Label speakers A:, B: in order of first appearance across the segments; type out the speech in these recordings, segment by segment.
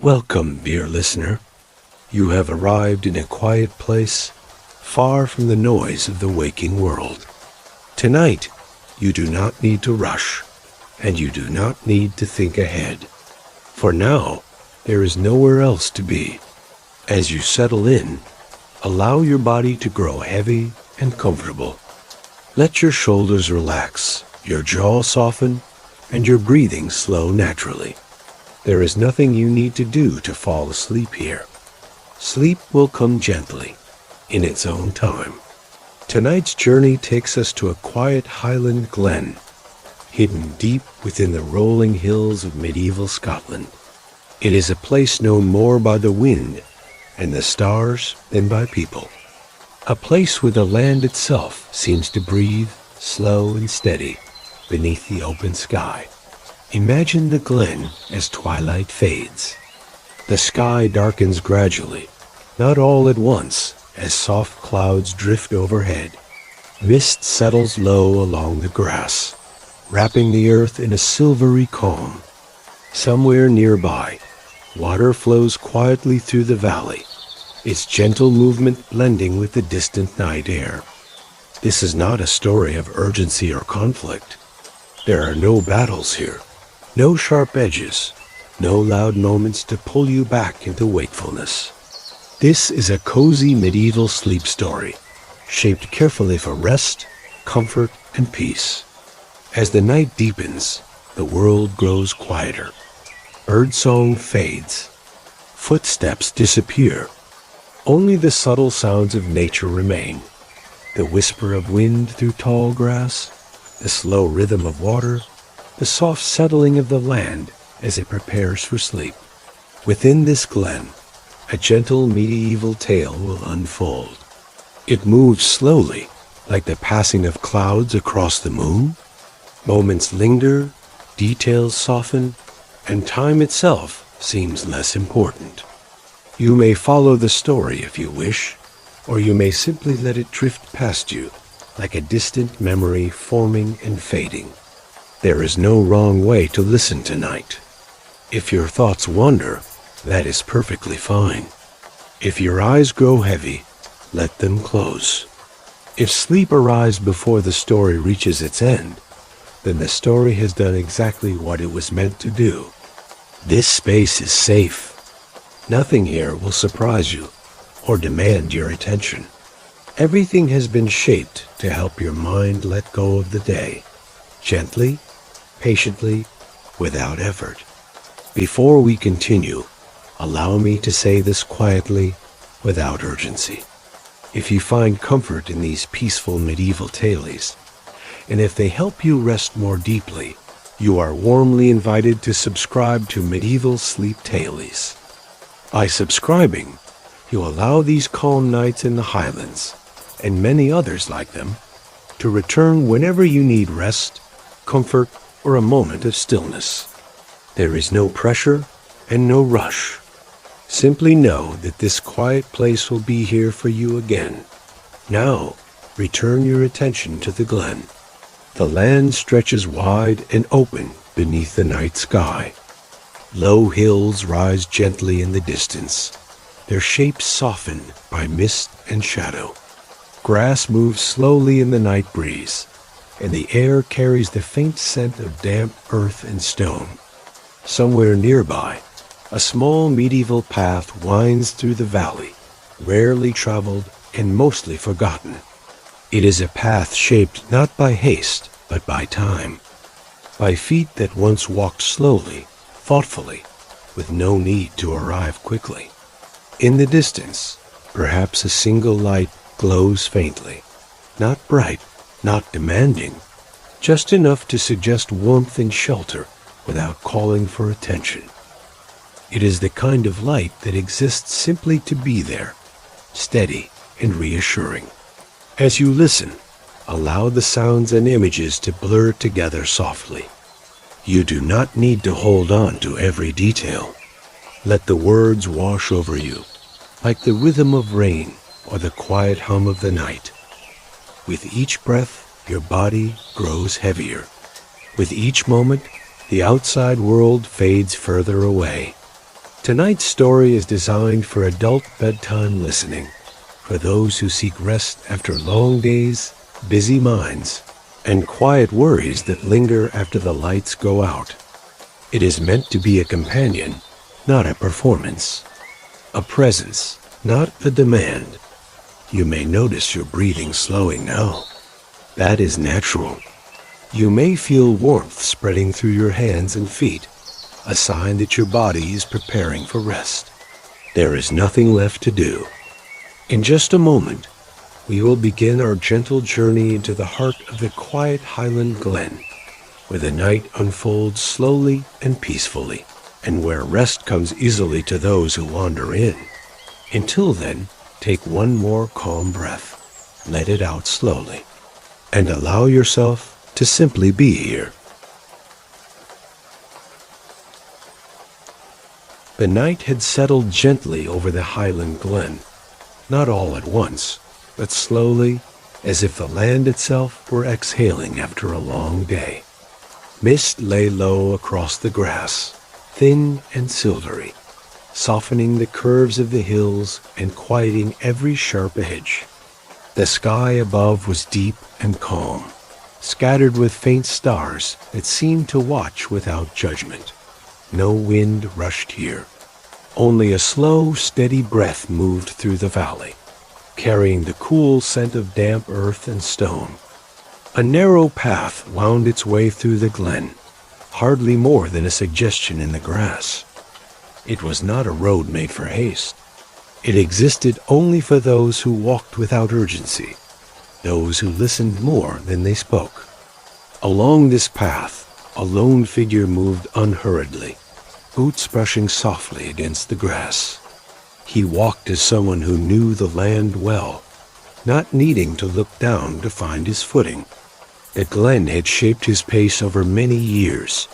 A: Welcome, dear listener. You have arrived in a quiet place, far from the noise of the waking world. Tonight, you do not need to rush, and you do not need to think ahead. For now, there is nowhere else to be. As you settle in, allow your body to grow heavy and comfortable. Let your shoulders relax, your jaw soften, and your breathing slow naturally. There is nothing you need to do to fall asleep here. Sleep will come gently, in its own time. Tonight's journey takes us to a quiet Highland Glen, hidden deep within the rolling hills of medieval Scotland. It is a place known more by the wind and the stars than by people. A place where the land itself seems to breathe, slow and steady, beneath the open sky. Imagine the glen as twilight fades. The sky darkens gradually, not all at once, as soft clouds drift overhead. Mist settles low along the grass, wrapping the earth in a silvery calm. Somewhere nearby, water flows quietly through the valley, its gentle movement blending with the distant night air. This is not a story of urgency or conflict. There are no battles here. No sharp edges, no loud moments to pull you back into wakefulness. This is a cozy medieval sleep story, shaped carefully for rest, comfort, and peace. As the night deepens, the world grows quieter. Birdsong fades. Footsteps disappear. Only the subtle sounds of nature remain. The whisper of wind through tall grass, the slow rhythm of water, the soft settling of the land as it prepares for sleep. Within this glen, a gentle medieval tale will unfold. It moves slowly, like the passing of clouds across the moon. Moments linger, details soften, and time itself seems less important. You may follow the story if you wish, or you may simply let it drift past you, like a distant memory forming and fading. There is no wrong way to listen tonight. If your thoughts wander, that is perfectly fine. If your eyes grow heavy, let them close. If sleep arrives before the story reaches its end, then the story has done exactly what it was meant to do. This space is safe. Nothing here will surprise you or demand your attention. Everything has been shaped to help your mind let go of the day, gently, patiently, without effort. Before we continue, allow me to say this quietly, without urgency. If you find comfort in these peaceful medieval tales, and if they help you rest more deeply, you are warmly invited to subscribe to Medieval Sleep Tales. By subscribing, you allow these calm nights in the Highlands, and many others like them, to return whenever you need rest, comfort, or a moment of stillness. There is no pressure and no rush. Simply know that this quiet place will be here for you again. Now, return your attention to the glen. The land stretches wide and open beneath the night sky. Low hills rise gently in the distance, their shapes softened by mist and shadow. Grass moves slowly in the night breeze, and the air carries the faint scent of damp earth and stone. Somewhere nearby, a small medieval path winds through the valley, rarely traveled and mostly forgotten. It is a path shaped not by haste, but by time, by feet that once walked slowly, thoughtfully, with no need to arrive quickly. In the distance, perhaps a single light glows faintly, not bright, not demanding, just enough to suggest warmth and shelter without calling for attention. It is the kind of light that exists simply to be there, steady and reassuring. As you listen, allow the sounds and images to blur together softly. You do not need to hold on to every detail. Let the words wash over you, like the rhythm of rain or the quiet hum of the night. With each breath, your body grows heavier. With each moment, the outside world fades further away. Tonight's story is designed for adult bedtime listening, for those who seek rest after long days, busy minds, and quiet worries that linger after the lights go out. It is meant to be a companion, not a performance. A presence, not a demand. You may notice your breathing slowing now. That is natural. You may feel warmth spreading through your hands and feet, a sign that your body is preparing for rest. There is nothing left to do. In just a moment, we will begin our gentle journey into the heart of the quiet Highland Glen, where the night unfolds slowly and peacefully, and where rest comes easily to those who wander in. Until then, take one more calm breath, let it out slowly, and allow yourself to simply be here. The night had settled gently over the Highland Glen, not all at once, but slowly, as if the land itself were exhaling after a long day. Mist lay low across the grass, thin and silvery, softening the curves of the hills and quieting every sharp edge. The sky above was deep and calm, scattered with faint stars that seemed to watch without judgment. No wind rushed here. Only a slow, steady breath moved through the valley, carrying the cool scent of damp earth and stone. A narrow path wound its way through the glen, hardly more than a suggestion in the grass. It was not a road made for haste. It existed only for those who walked without urgency, those who listened more than they spoke. Along this path, a lone figure moved unhurriedly, boots brushing softly against the grass. He walked as someone who knew the land well, not needing to look down to find his footing. The glen had shaped his pace over many years,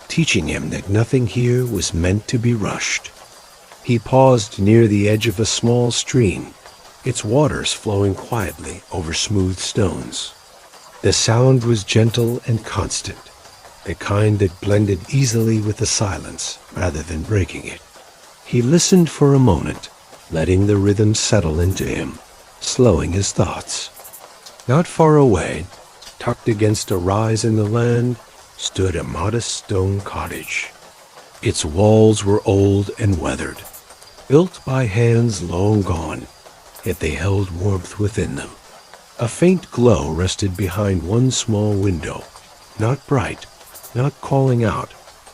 A: teaching him that nothing here was meant to be rushed. He paused near the edge of a small stream, its waters flowing quietly over smooth stones. The sound was gentle and constant, the kind that blended easily with the silence rather than breaking it. He listened for a moment, letting the rhythm settle into him, slowing his thoughts. Not far away, tucked against a rise in the land, stood a modest stone cottage. Its walls were old and weathered, built by hands long gone, yet they held warmth within them. A faint glow rested behind one small window, not bright, not calling out,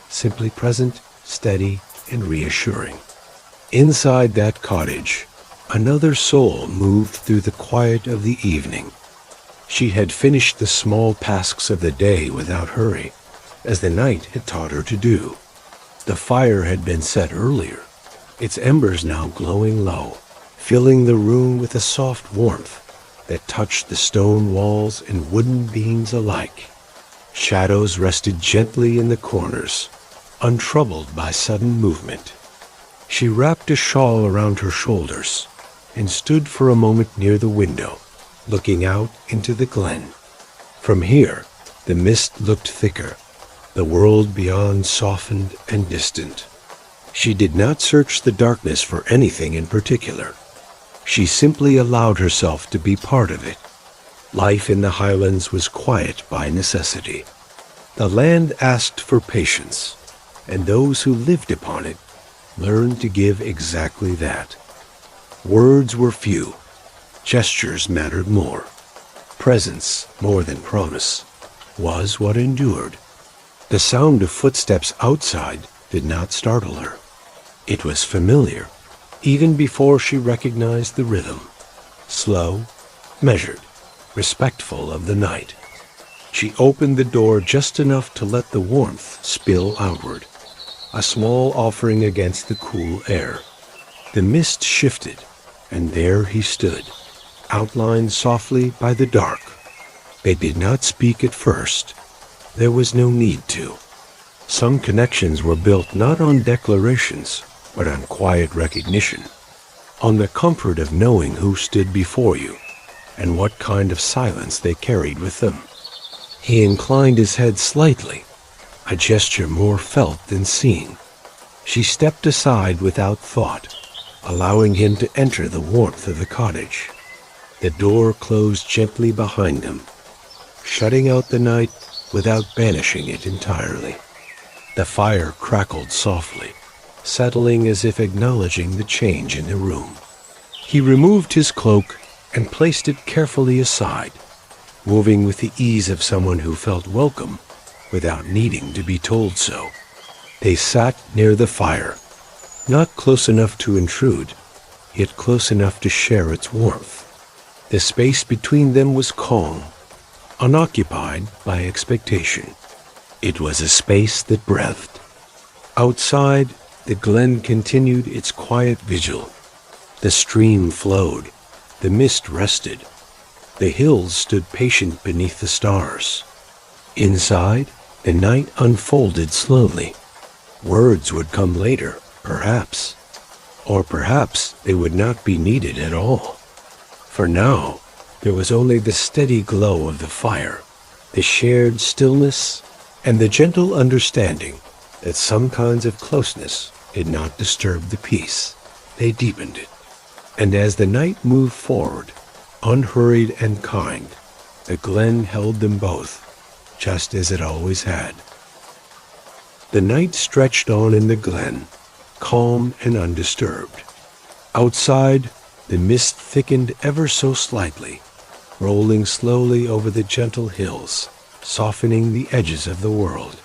A: simply present, steady, and reassuring. Inside that cottage, another soul moved through the quiet of the evening. She had finished the small tasks of the day without hurry, as the night had taught her to do. The fire had been set earlier, its embers now glowing low, filling the room with a soft warmth that touched the stone walls and wooden beams alike. Shadows rested gently in the corners, untroubled by sudden movement. She wrapped a shawl around her shoulders and stood for a moment near the window, looking out into the glen. From here, the mist looked thicker, the world beyond softened and distant. She did not search the darkness for anything in particular. She simply allowed herself to be part of it. Life in the Highlands was quiet by necessity. The land asked for patience, and those who lived upon it learned to give exactly that. Words were few. Gestures mattered more. Presence, more than promise, was what endured. The sound of footsteps outside did not startle her. It was familiar, even before she recognized the rhythm. Slow, measured, respectful of the night. She opened the door just enough to let the warmth spill outward, a small offering against the cool air. The mist shifted, and there he stood, outlined softly by the dark. They did not speak at first. There was no need to. Some connections were built not on declarations, but on quiet recognition, on the comfort of knowing who stood before you, and what kind of silence they carried with them. He inclined his head slightly, a gesture more felt than seen. She stepped aside without thought, allowing him to enter the warmth of the cottage. The door closed gently behind him, shutting out the night without banishing it entirely. The fire crackled softly, settling as if acknowledging the change in the room. He removed his cloak and placed it carefully aside, moving with the ease of someone who felt welcome without needing to be told so. They sat near the fire, not close enough to intrude, yet close enough to share its warmth. The space between them was calm, unoccupied by expectation. It was a space that breathed. Outside, the glen continued its quiet vigil. The stream flowed, the mist rested. The hills stood patient beneath the stars. Inside, the night unfolded slowly. Words would come later, perhaps. Or perhaps they would not be needed at all. For now, there was only the steady glow of the fire, the shared stillness, and the gentle understanding that some kinds of closeness did not disturb the peace. They deepened it. And as the night moved forward, unhurried and kind, the glen held them both, just as it always had. The night stretched on in the glen, calm and undisturbed. Outside, the mist thickened ever so slightly, rolling slowly over the gentle hills, softening the edges of the world.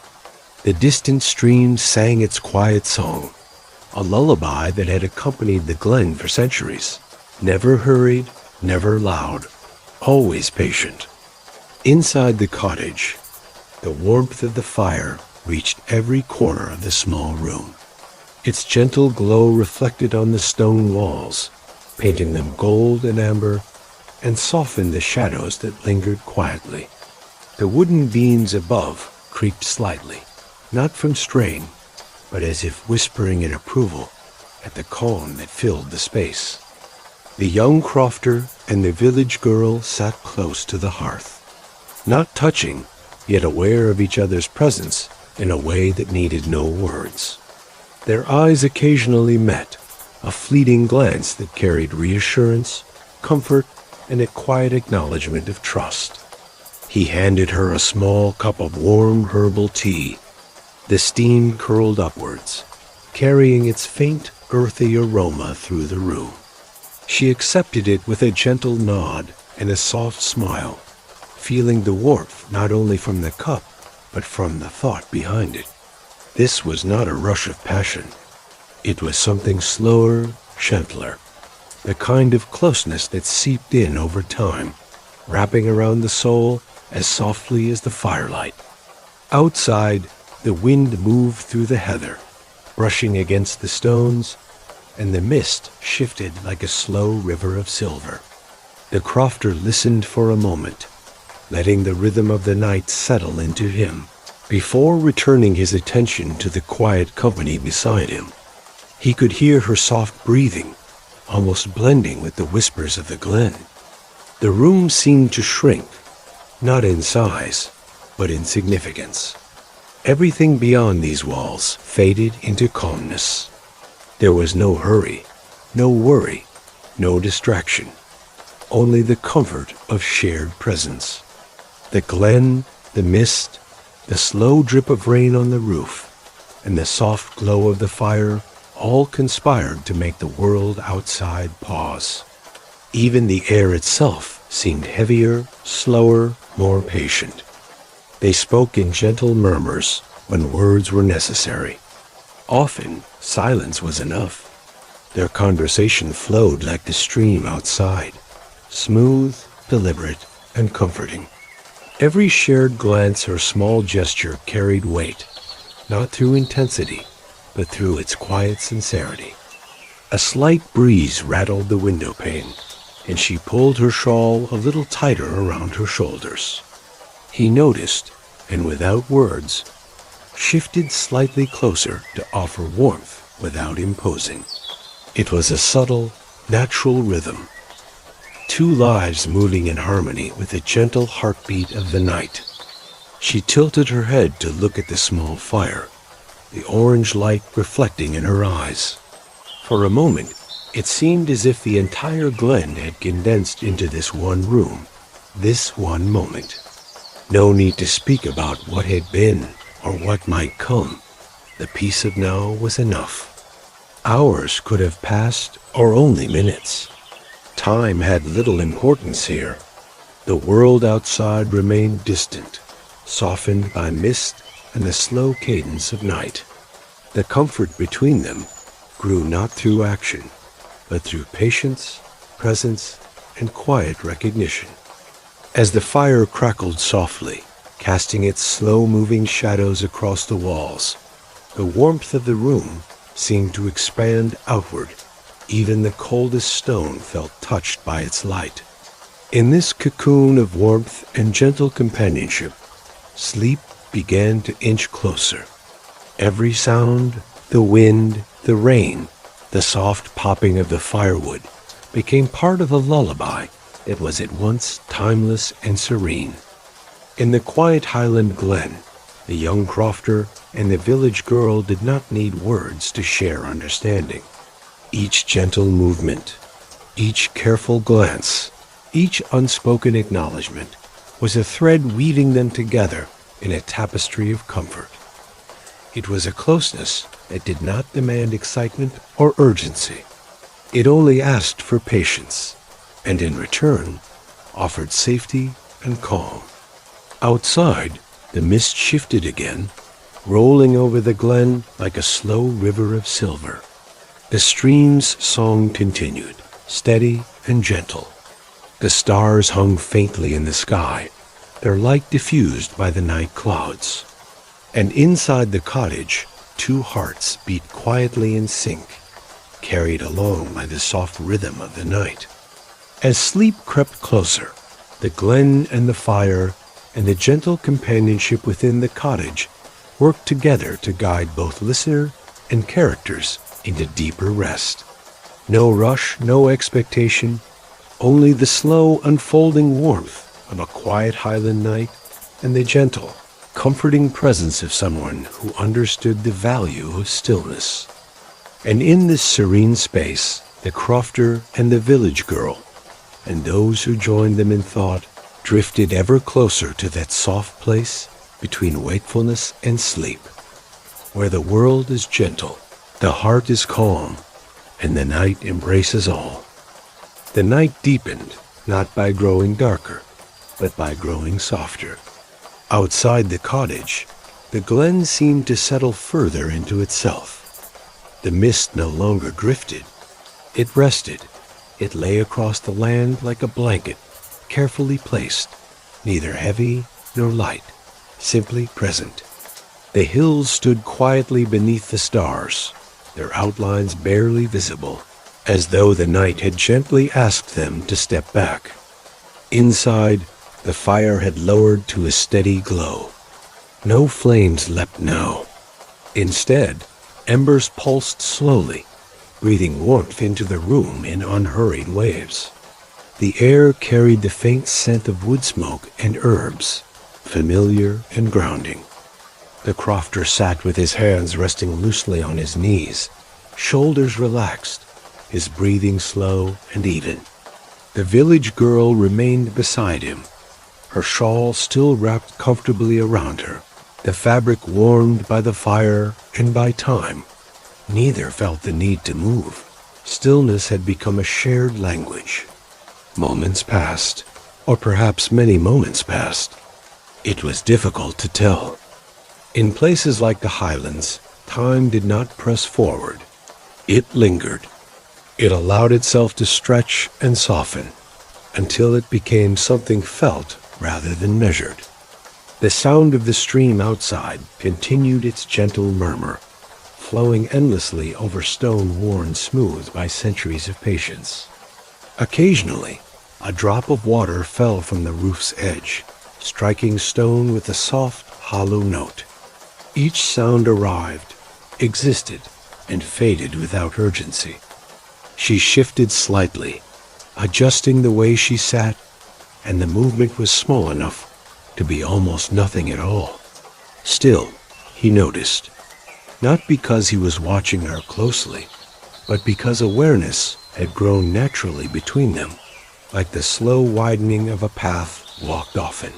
A: The distant stream sang its quiet song, a lullaby that had accompanied the glen for centuries, never hurried, never loud, always patient. Inside the cottage, the warmth of the fire reached every corner of the small room. Its gentle glow reflected on the stone walls, painting them gold and amber, and softened the shadows that lingered quietly. The wooden beams above creaked slightly, not from strain, but as if whispering in approval at the calm that filled the space. The young crofter and the village girl sat close to the hearth, not touching, yet aware of each other's presence in a way that needed no words. Their eyes occasionally met, a fleeting glance that carried reassurance, comfort, and a quiet acknowledgement of trust. He handed her a small cup of warm herbal tea. The steam curled upwards, carrying its faint, earthy aroma through the room. She accepted it with a gentle nod and a soft smile, feeling the warmth not only from the cup, but from the thought behind it. This was not a rush of passion. It was something slower, gentler, the kind of closeness that seeped in over time, wrapping around the soul as softly as the firelight. Outside, the wind moved through the heather, brushing against the stones, and the mist shifted like a slow river of silver. The crofter listened for a moment, letting the rhythm of the night settle into him, before returning his attention to the quiet company beside him. He could hear her soft breathing, almost blending with the whispers of the glen. The room seemed to shrink, not in size, but in significance. Everything beyond these walls faded into calmness. There was no hurry, no worry, no distraction, only the comfort of shared presence. The glen, the mist, the slow drip of rain on the roof, and the soft glow of the fire all conspired to make the world outside pause. Even the air itself seemed heavier, slower, more patient. They spoke in gentle murmurs when words were necessary. Often, silence was enough. Their conversation flowed like the stream outside, smooth, deliberate, and comforting. Every shared glance or small gesture carried weight, not through intensity, but through its quiet sincerity. A slight breeze rattled the window pane, and she pulled her shawl a little tighter around her shoulders. He noticed, and without words, shifted slightly closer to offer warmth without imposing. It was a subtle, natural rhythm, two lives moving in harmony with the gentle heartbeat of the night. She tilted her head to look at the small fire, the orange light reflecting in her eyes. For a moment, it seemed as if the entire glen had condensed into this one room, this one moment. No need to speak about what had been or what might come. The peace of now was enough. Hours could have passed, or only minutes. Time had little importance here. The world outside remained distant, softened by mist and the slow cadence of night. The comfort between them grew not through action, but through patience, presence, and quiet recognition. As the fire crackled softly, casting its slow-moving shadows across the walls, the warmth of the room seemed to expand outward. Even the coldest stone felt touched by its light. In this cocoon of warmth and gentle companionship, sleep began to inch closer. Every sound, the wind, the rain, the soft popping of the firewood, became part of a lullaby that was at once timeless and serene. In the quiet Highland Glen, the young crofter and the village girl did not need words to share understanding. Each gentle movement, each careful glance, each unspoken acknowledgement was a thread weaving them together in a tapestry of comfort. It was a closeness that did not demand excitement or urgency. It only asked for patience, and in return offered safety and calm. Outside, the mist shifted again, rolling over the glen like a slow river of silver. The stream's song continued, steady and gentle. The stars hung faintly in the sky, their light diffused by the night clouds. And inside the cottage, two hearts beat quietly in sync, carried along by the soft rhythm of the night. As sleep crept closer, the glen and the fire and the gentle companionship within the cottage worked together to guide both listener and characters into deeper rest. No rush, no expectation, only the slow unfolding warmth of a quiet Highland night and the gentle, comforting presence of someone who understood the value of stillness. And in this serene space, the crofter and the village girl, and those who joined them in thought, drifted ever closer to that soft place between wakefulness and sleep, where the world is gentle, the heart is calm, and the night embraces all. The night deepened, not by growing darker, but by growing softer. Outside the cottage, the glen seemed to settle further into itself. The mist no longer drifted. It rested. It lay across the land like a blanket, carefully placed, neither heavy nor light, simply present. The hills stood quietly beneath the stars, their outlines barely visible, as though the night had gently asked them to step back. Inside, the fire had lowered to a steady glow. No flames leapt now. Instead, embers pulsed slowly, breathing warmth into the room in unhurried waves. The air carried the faint scent of wood smoke and herbs, familiar and grounding. The crofter sat with his hands resting loosely on his knees, shoulders relaxed, his breathing slow and even. The village girl remained beside him, her shawl still wrapped comfortably around her, the fabric warmed by the fire and by time. Neither felt the need to move. Stillness had become a shared language. Moments passed, or perhaps many moments passed. It was difficult to tell. In places like the Highlands, time did not press forward. It lingered. It allowed itself to stretch and soften, until it became something felt rather than measured. The sound of the stream outside continued its gentle murmur, flowing endlessly over stone worn smooth by centuries of patience. Occasionally, a drop of water fell from the roof's edge, striking stone with a soft, hollow note. Each sound arrived, existed, and faded without urgency. She shifted slightly, adjusting the way she sat, and the movement was small enough to be almost nothing at all. Still, he noticed. not because he was watching her closely, but because awareness had grown naturally between them, like the slow widening of a path walked often.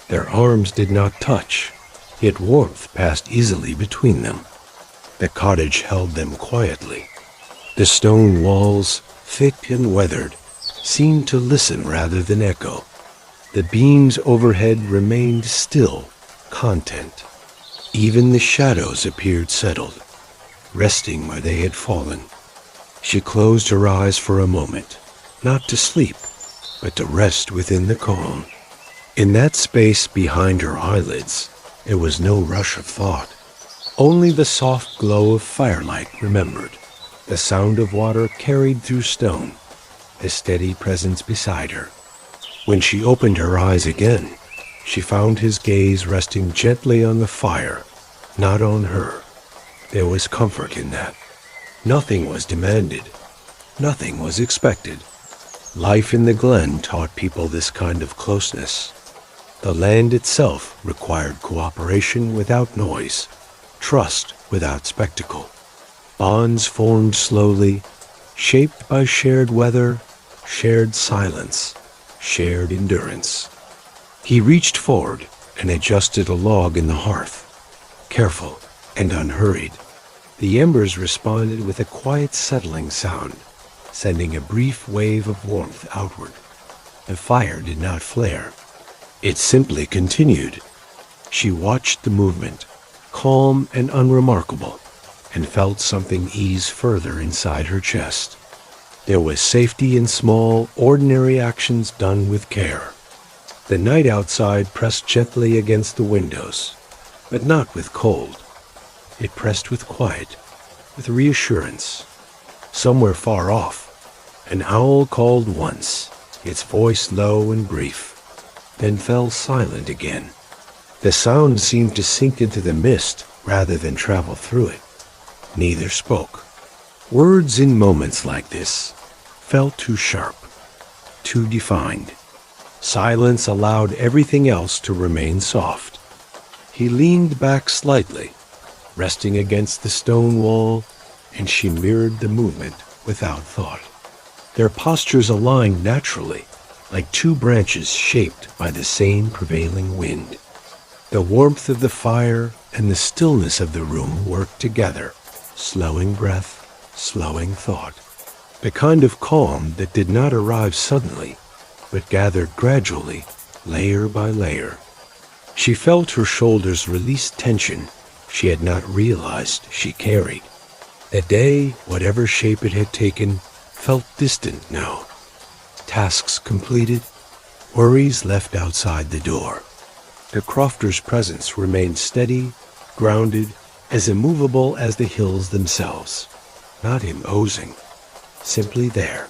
A: Their arms did not touch, yet warmth passed easily between them. The cottage held them quietly. The stone walls, thick and weathered, seemed to listen rather than echo. The beams overhead remained still, content. Even the shadows appeared settled, resting where they had fallen. She closed her eyes for a moment, not to sleep, but to rest within the calm. In that space behind her eyelids, there was no rush of thought, only the soft glow of firelight remembered, the sound of water carried through stone, a steady presence beside her. When she opened her eyes again, she found his gaze resting gently on the fire, not on her. There was comfort in that. Nothing was demanded. Nothing was expected. Life in the glen taught people this kind of closeness. The land itself required cooperation without noise, trust without spectacle. Bonds formed slowly, shaped by shared weather, shared silence, shared endurance. He reached forward and adjusted a log in the hearth, careful and unhurried. The embers responded with a quiet settling sound, sending a brief wave of warmth outward. The fire did not flare. It simply continued. She watched the movement, calm and unremarkable, and felt something ease further inside her chest. There was safety in small, ordinary actions done with care. The night outside pressed gently against the windows, but not with cold. It pressed with quiet, with reassurance. Somewhere far off, an owl called once, its voice low and brief, then fell silent again. The sound seemed to sink into the mist rather than travel through it. Neither spoke. Words in moments like this felt too sharp, too defined. Silence allowed everything else to remain soft. He leaned back slightly, resting against the stone wall, and she mirrored the movement without thought. Their postures aligned naturally, like two branches shaped by the same prevailing wind. The warmth of the fire and the stillness of the room worked together, slowing breath, slowing thought. The kind of calm that did not arrive suddenly, but gathered gradually, layer by layer. She felt her shoulders release tension she had not realized she carried. The day, whatever shape it had taken, felt distant now. Tasks completed, worries left outside the door. The crofter's presence remained steady, grounded, as immovable as the hills themselves. Not imposing, simply there.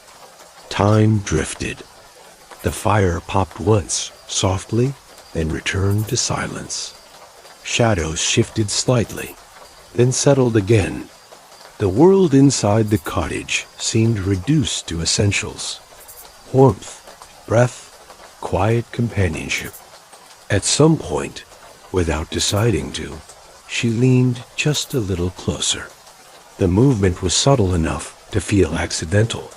A: Time drifted. The fire popped once, softly, then returned to silence. Shadows shifted slightly, then settled again. The world inside the cottage seemed reduced to essentials: warmth, breath, quiet companionship. At some point, without deciding to, she leaned just a little closer. The movement was subtle enough to feel accidental,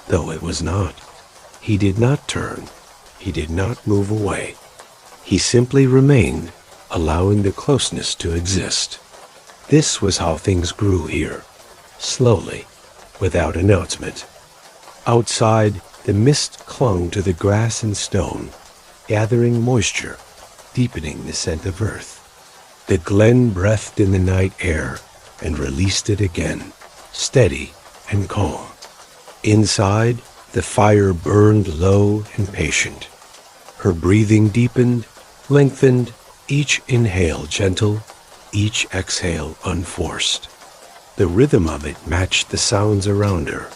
A: though it was not. He did not turn. He did not move away. He simply remained, allowing the closeness to exist. This was how things grew here, slowly, without announcement. Outside, the mist clung to the grass and stone, gathering moisture, deepening the scent of earth. The glen breathed in the night air and released it again, steady and calm. Inside, the fire burned low and patient. Her breathing deepened, lengthened, each inhale gentle, each exhale unforced. The rhythm of it matched the sounds around her: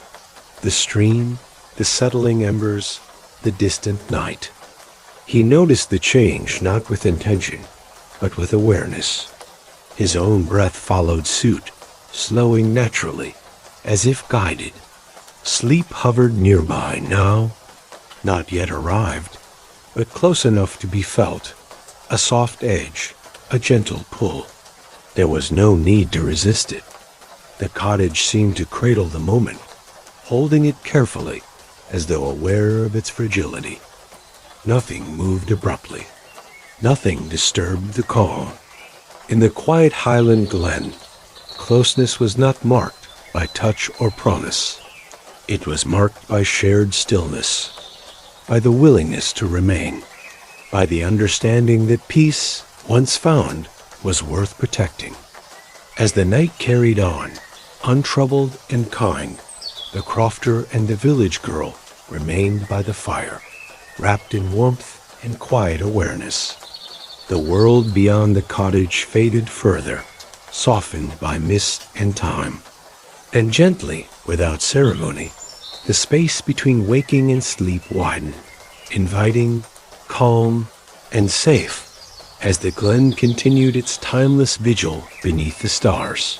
A: the stream, the settling embers, the distant night. He noticed the change not with intention, but with awareness. His own breath followed suit, slowing naturally, as if guided. Sleep hovered nearby now, not yet arrived, but close enough to be felt, a soft edge, a gentle pull. There was no need to resist it. The cottage seemed to cradle the moment, holding it carefully, as though aware of its fragility. Nothing moved abruptly. Nothing disturbed the calm. In the quiet Highland Glen, closeness was not marked by touch or promise. It was marked by shared stillness, by the willingness to remain, by the understanding that peace, once found, was worth protecting. As the night carried on, untroubled and kind, the crofter and the village girl remained by the fire, wrapped in warmth and quiet awareness. The world beyond the cottage faded further, softened by mist and time. And gently, without ceremony, the space between waking and sleep widened, inviting, calm, and safe, as the glen continued its timeless vigil beneath the stars.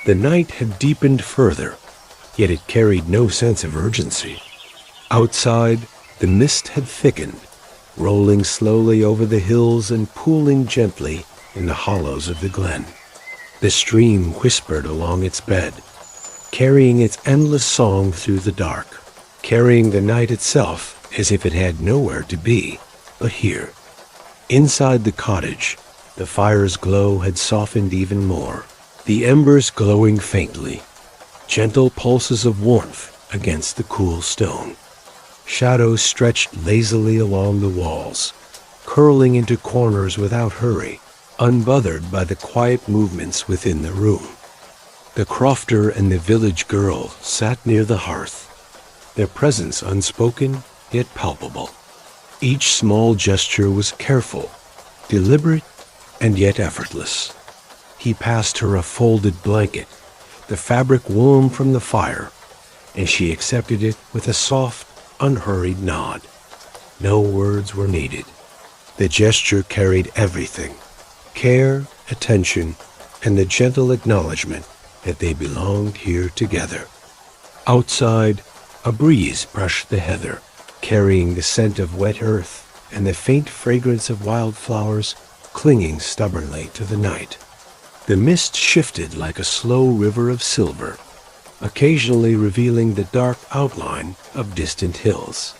A: The night had deepened further, yet it carried no sense of urgency. Outside, the mist had thickened, rolling slowly over the hills and pooling gently in the hollows of the glen. The stream whispered along its bed, carrying its endless song through the dark, carrying the night itself as if it had nowhere to be but here. Inside the cottage, the fire's glow had softened even more, the embers glowing faintly, gentle pulses of warmth against the cool stone. Shadows stretched lazily along the walls, curling into corners without hurry, unbothered by the quiet movements within the room. The crofter and the village girl sat near the hearth, their presence unspoken yet palpable. Each small gesture was careful, deliberate, and yet effortless. He passed her a folded blanket, the fabric warm from the fire, and she accepted it with a soft, unhurried nod. No words were needed. The gesture carried everything: care, attention, and the gentle acknowledgement that they belonged here together. Outside, a breeze brushed the heather, carrying the scent of wet earth and the faint fragrance of wildflowers clinging stubbornly to the night. The mist shifted like a slow river of silver, occasionally revealing the dark outline of distant hills.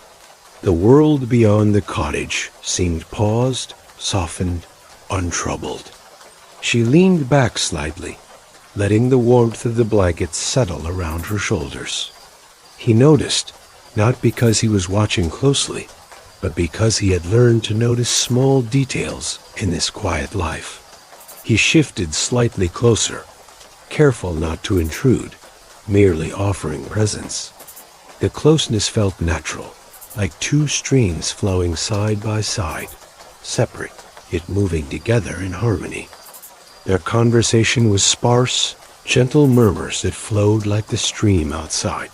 A: The world beyond the cottage seemed paused, softened, untroubled. She leaned back slightly, letting the warmth of the blanket settle around her shoulders. He noticed, not because he was watching closely, but because he had learned to notice small details in this quiet life. He shifted slightly closer, careful not to intrude, merely offering presence. The closeness felt natural, like two streams flowing side by side, separate yet moving together in harmony. Their conversation was sparse, gentle murmurs that flowed like the stream outside,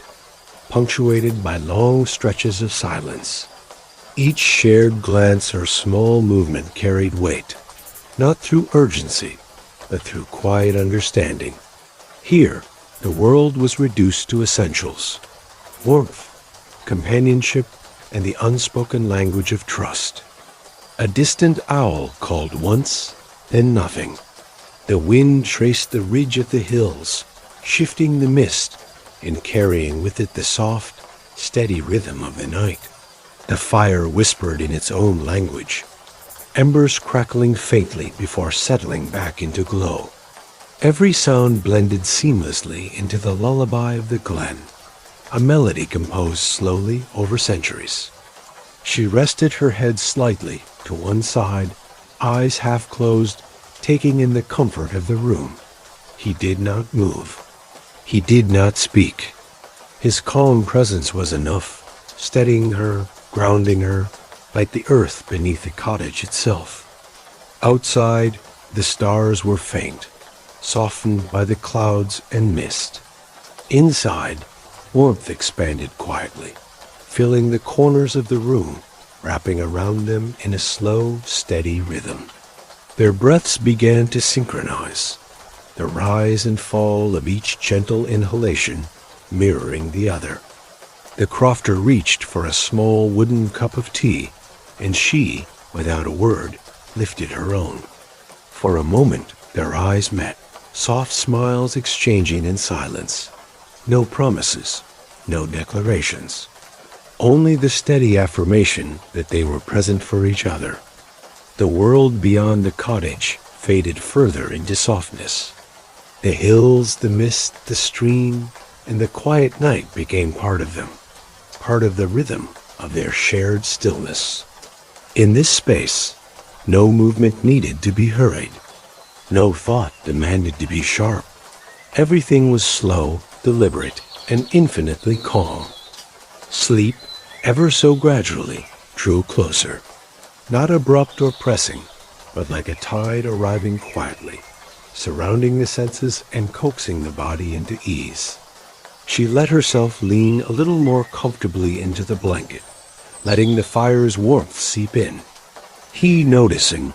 A: punctuated by long stretches of silence. Each shared glance or small movement carried weight, not through urgency, but through quiet understanding. Here, the world was reduced to essentials: warmth, companionship, and the unspoken language of trust. A distant owl called once, then nothing. The wind traced the ridge of the hills, shifting the mist and carrying with it the soft, steady rhythm of the night. The fire whispered in its own language, embers crackling faintly before settling back into glow. Every sound blended seamlessly into the lullaby of the glen, a melody composed slowly over centuries. She rested her head slightly to one side, eyes half closed, taking in the comfort of the room. He did not move. He did not speak. His calm presence was enough, steadying her, grounding her, like the earth beneath the cottage itself. Outside, the stars were faint, softened by the clouds and mist. Inside, warmth expanded quietly, filling the corners of the room, wrapping around them in a slow, steady rhythm. Their breaths began to synchronize, the rise and fall of each gentle inhalation mirroring the other. The crofter reached for a small wooden cup of tea, and she, without a word, lifted her own. For a moment, Their eyes met, soft smiles exchanging in silence. No promises, no declarations. Only the steady affirmation that they were present for each other. The world beyond the cottage faded further into softness. The hills, the mist, the stream, and the quiet night became part of them, part of the rhythm of their shared stillness. In this space, no movement needed to be hurried. No thought demanded to be sharp. Everything was slow, deliberate, and infinitely calm. Sleep, ever so gradually, drew closer. Not abrupt or pressing, but like a tide arriving quietly, surrounding the senses and coaxing the body into ease. She let herself lean a little more comfortably into the blanket, letting the fire's warmth seep in. He, noticing,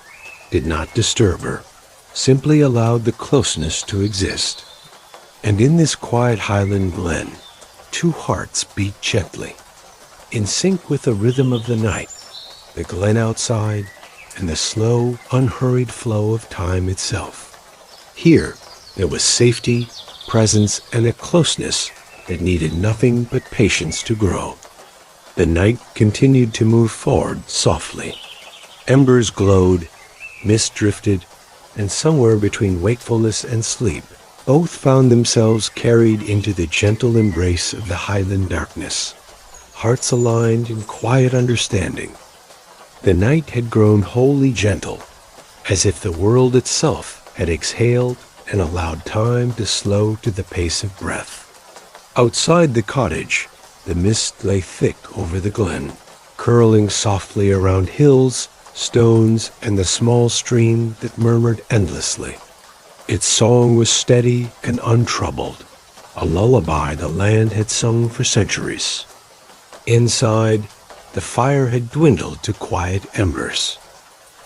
A: did not disturb her, simply allowed the closeness to exist. And in this quiet Highland Glen, two hearts beat gently, in sync with the rhythm of the night, the glen outside, and the slow, unhurried flow of time itself. Here, there was safety, presence, and a closeness that needed nothing but patience to grow. The night continued to move forward softly. Embers glowed, mist drifted, and somewhere between wakefulness and sleep, both found themselves carried into the gentle embrace of the Highland darkness, hearts aligned in quiet understanding. The night had grown wholly gentle, as if the world itself had exhaled and allowed time to slow to the pace of breath. Outside the cottage, the mist lay thick over the glen, curling softly around hills, stones, and the small stream that murmured endlessly. Its song was steady and untroubled, a lullaby the land had sung for centuries. Inside, the fire had dwindled to quiet embers.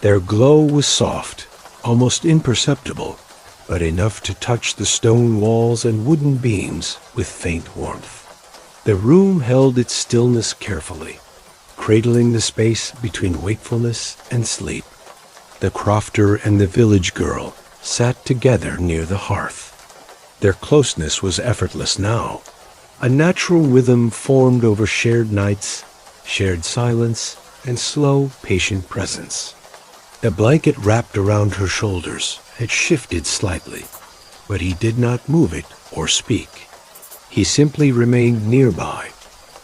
A: Their glow was soft, almost imperceptible, but enough to touch the stone walls and wooden beams with faint warmth. The room held its stillness carefully, cradling the space between wakefulness and sleep. The crofter and the village girl sat together near the hearth. Their closeness was effortless now, a natural rhythm formed over shared nights, shared silence, and slow, patient presence. The blanket wrapped around her shoulders had shifted slightly, but he did not move it or speak. He simply remained nearby,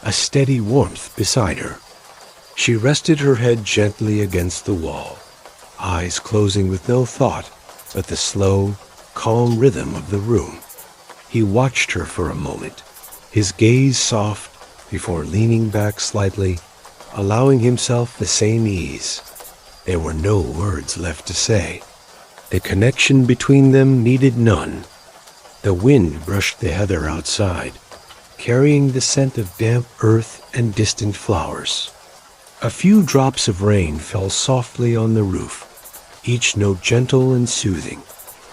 A: a steady warmth beside her. She rested her head gently against the wall, eyes closing with no thought but the slow, calm rhythm of the room. He watched her for a moment, his gaze soft, before leaning back slightly, allowing himself the same ease. There were no words left to say. The connection between them needed none. The wind brushed the heather outside, carrying the scent of damp earth and distant flowers. A few drops of rain fell softly on the roof, each note gentle and soothing,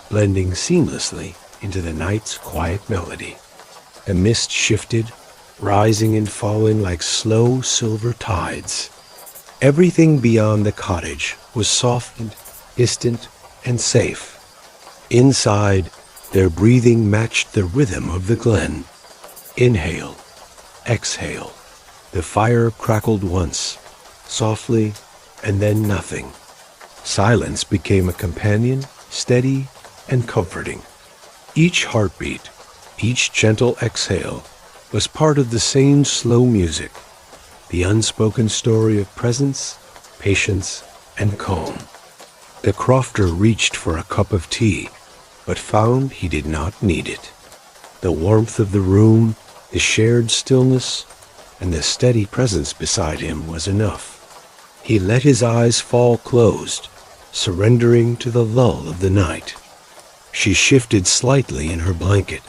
A: blending seamlessly into the night's quiet melody. The mist shifted, rising and falling like slow silver tides. Everything beyond the cottage was softened, distant, and safe. Inside, their breathing matched the rhythm of the glen. Inhale, exhale. The fire crackled once, softly, and then nothing. Silence became a companion, steady and comforting. Each heartbeat, each gentle exhale, was part of the same slow music, the unspoken story of presence, patience, and calm. The crofter reached for a cup of tea, but found he did not need it. The warmth of the room, the shared stillness, and the steady presence beside him was enough. He let his eyes fall closed, surrendering to the lull of the night. She shifted slightly in her blanket,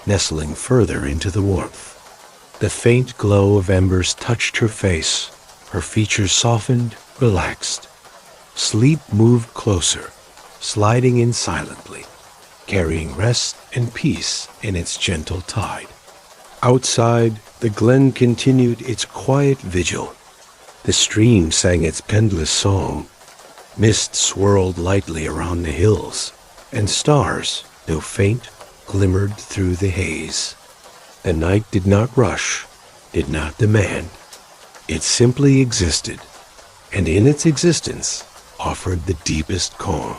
A: nestling further into the warmth. The faint glow of embers touched her face, her features softened, relaxed. Sleep moved closer, sliding in silently, carrying rest and peace in its gentle tide. Outside, the glen continued its quiet vigil. The stream sang its endless song. Mist swirled lightly around the hills, and stars, though faint, glimmered through the haze. The night did not rush, did not demand. It simply existed, and in its existence offered the deepest calm.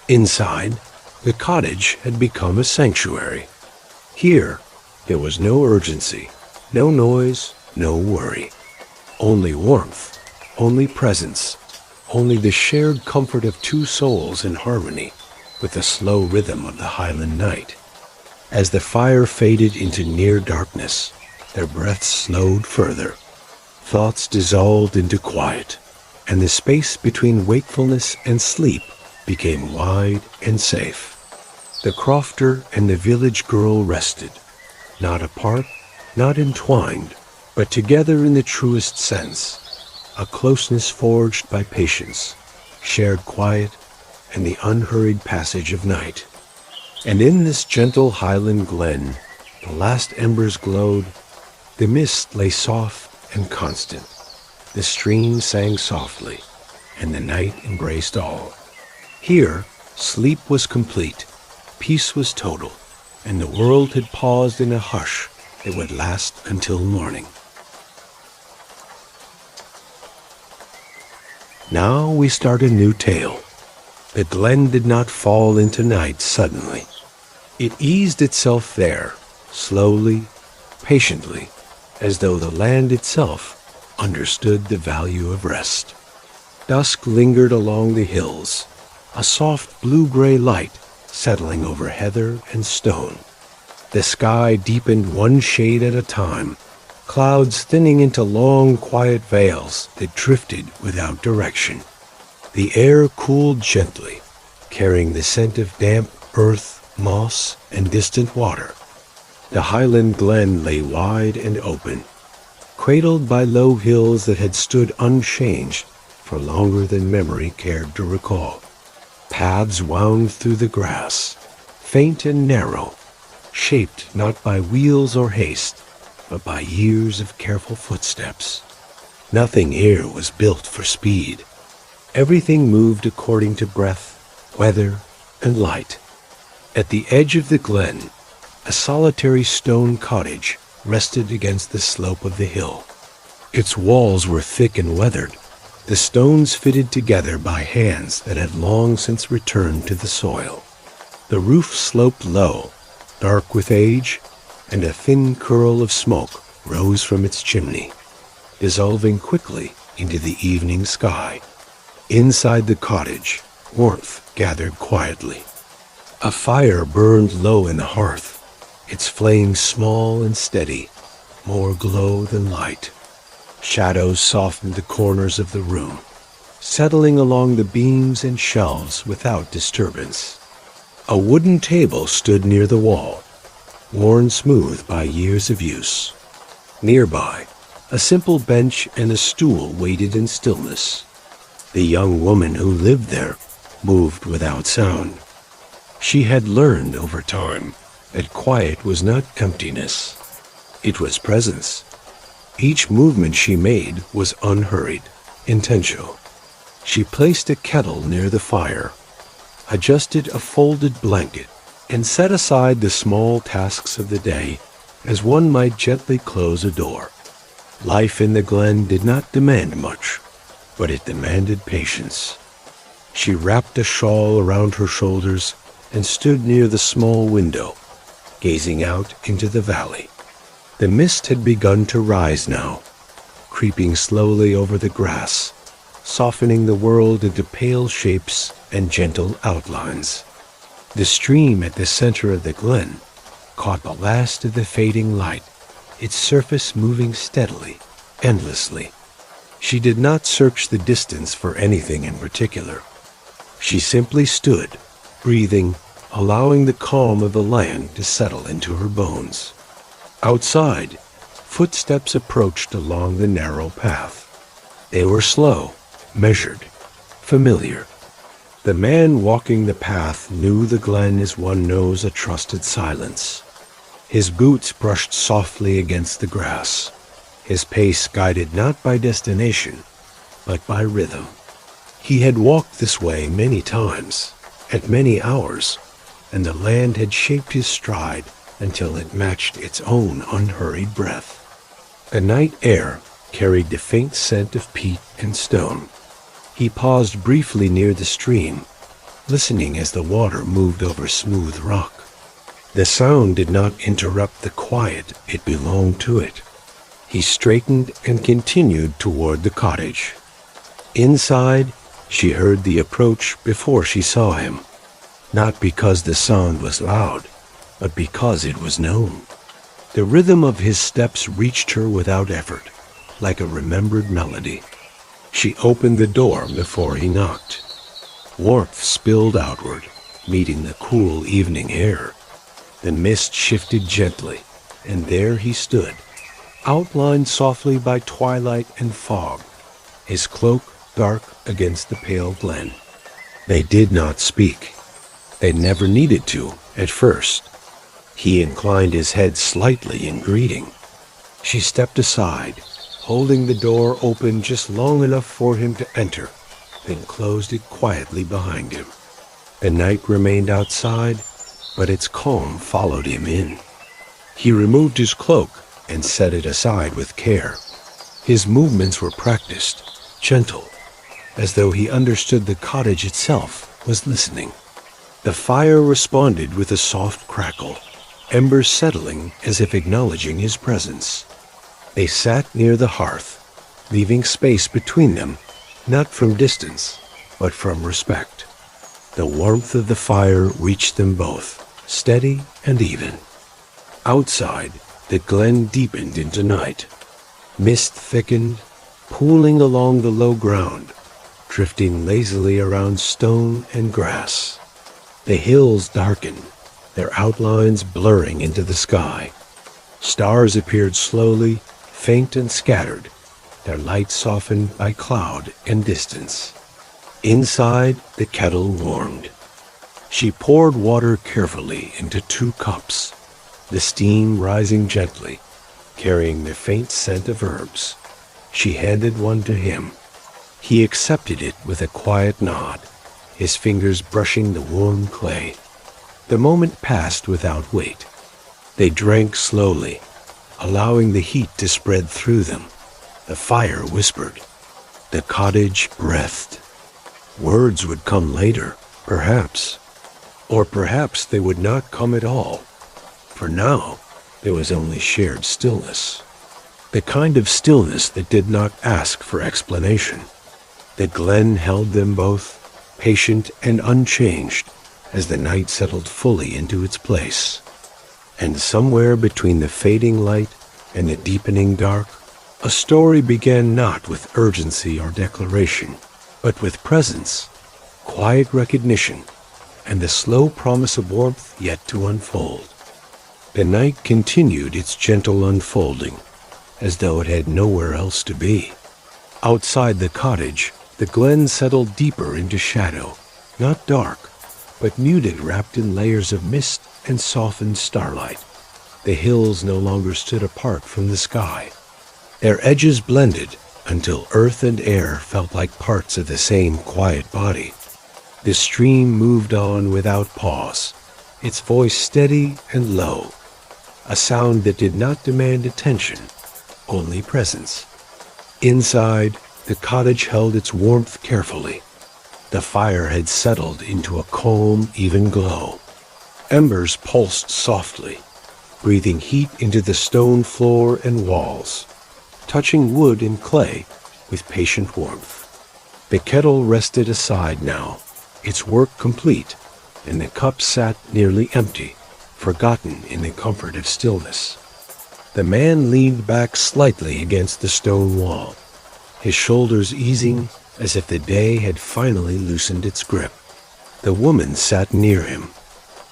A: Inside, the cottage had become a sanctuary. Here, there was no urgency, no noise, no worry. Only warmth, only presence, only the shared comfort of two souls in harmony with the slow rhythm of the Highland night. As the fire faded into near darkness, their breaths slowed further. Thoughts dissolved into quiet, and the space between wakefulness and sleep became wide and safe. The crofter and the village girl rested, not apart, not entwined, but together in the truest sense, a closeness forged by patience, shared quiet, and the unhurried passage of night. And in this gentle Highland Glen, the last embers glowed, the mist lay soft and constant, the stream sang softly, and the night embraced all. Here, sleep was complete, peace was total, and the world had paused in a hush that would last until morning. Now we start a new tale. The glen did not fall into night suddenly. It eased itself there, slowly, patiently, as though the land itself understood the value of rest. Dusk lingered along the hills, a soft blue-gray light settling over heather and stone. The sky deepened one shade at a time, clouds thinning into long, quiet veils that drifted without direction. The air cooled gently, carrying the scent of damp earth, moss, and distant water. The Highland Glen lay wide and open, cradled by low hills that had stood unchanged for longer than memory cared to recall. Paths wound through the grass, faint and narrow, shaped not by wheels or haste, but by years of careful footsteps. Nothing here was built for speed. Everything moved according to breath, weather, and light. At the edge of the glen, a solitary stone cottage rested against the slope of the hill. Its walls were thick and weathered, the stones fitted together by hands that had long since returned to the soil. The roof sloped low, dark with age, and a thin curl of smoke rose from its chimney, dissolving quickly into the evening sky. Inside the cottage, warmth gathered quietly. A fire burned low in the hearth, its flame small and steady, more glow than light. Shadows softened the corners of the room, settling along the beams and shelves without disturbance. A wooden table stood near the wall, worn smooth by years of use. Nearby, a simple bench and a stool waited in stillness. The young woman who lived there moved without sound. She had learned over time that quiet was not emptiness. It was presence. Each movement she made was unhurried, intentional. She placed a kettle near the fire, adjusted a folded blanket, and set aside the small tasks of the day as one might gently close a door. Life in the glen did not demand much, but it demanded patience. She wrapped a shawl around her shoulders and stood near the small window, gazing out into the valley. The mist had begun to rise now, creeping slowly over the grass, softening the world into pale shapes and gentle outlines. The stream at the center of the glen caught the last of the fading light, its surface moving steadily, endlessly. She did not search the distance for anything in particular. She simply stood, breathing, allowing the calm of the land to settle into her bones. Outside, footsteps approached along the narrow path. They were slow, measured, familiar. The man walking the path knew the glen as one knows a trusted silence. His boots brushed softly against the grass, his pace guided not by destination, but by rhythm. He had walked this way many times, at many hours, and the land had shaped his stride until it matched its own unhurried breath. The night air carried the faint scent of peat and stone. He paused briefly near the stream, listening as the water moved over smooth rock. The sound did not interrupt the quiet, it belonged to it. He straightened and continued toward the cottage. Inside, she heard the approach before she saw him, not because the sound was loud, but because it was known. The rhythm of his steps reached her without effort, like a remembered melody. She opened the door before he knocked. Warmth spilled outward, meeting the cool evening air. The mist shifted gently, and there he stood, outlined softly by twilight and fog, his cloak dark against the pale glen. They did not speak. They never needed to, at first. He inclined his head slightly in greeting. She stepped aside, holding the door open just long enough for him to enter, then closed it quietly behind him. The night remained outside, but its calm followed him in. He removed his cloak and set it aside with care. His movements were practiced, gentle, as though he understood the cottage itself was listening. The fire responded with a soft crackle, embers settling as if acknowledging his presence. They sat near the hearth, leaving space between them, not from distance, but from respect. The warmth of the fire reached them both, steady and even. Outside, the glen deepened into night. Mist thickened, pooling along the low ground, drifting lazily around stone and grass. The hills darkened, their outlines blurring into the sky. Stars appeared slowly, faint and scattered, their light softened by cloud and distance. Inside, the kettle warmed. She poured water carefully into 2 cups, the steam rising gently, carrying the faint scent of herbs. She handed one to him. He accepted it with a quiet nod, his fingers brushing the warm clay. The moment passed without weight. They drank slowly, allowing the heat to spread through them. The fire whispered. The cottage breathed. Words would come later, perhaps. Or perhaps they would not come at all. For now, there was only shared stillness. The kind of stillness that did not ask for explanation. The glen held them both, patient and unchanged, as the night settled fully into its place. And somewhere between the fading light and the deepening dark, a story began not with urgency or declaration, but with presence, quiet recognition, and the slow promise of warmth yet to unfold. The night continued its gentle unfolding, as though it had nowhere else to be. Outside the cottage, the glen settled deeper into shadow, not dark, but muted, wrapped in layers of mist and softened starlight. The hills no longer stood apart from the sky. Their edges blended until earth and air felt like parts of the same quiet body. The stream moved on without pause, its voice steady and low, a sound that did not demand attention, only presence. Inside, the cottage held its warmth carefully. The fire had settled into a calm, even glow. Embers pulsed softly, breathing heat into the stone floor and walls, touching wood and clay with patient warmth. The kettle rested aside now, its work complete, and the cup sat nearly empty, forgotten in the comfort of stillness. The man leaned back slightly against the stone wall, his shoulders easing as if the day had finally loosened its grip. The woman sat near him,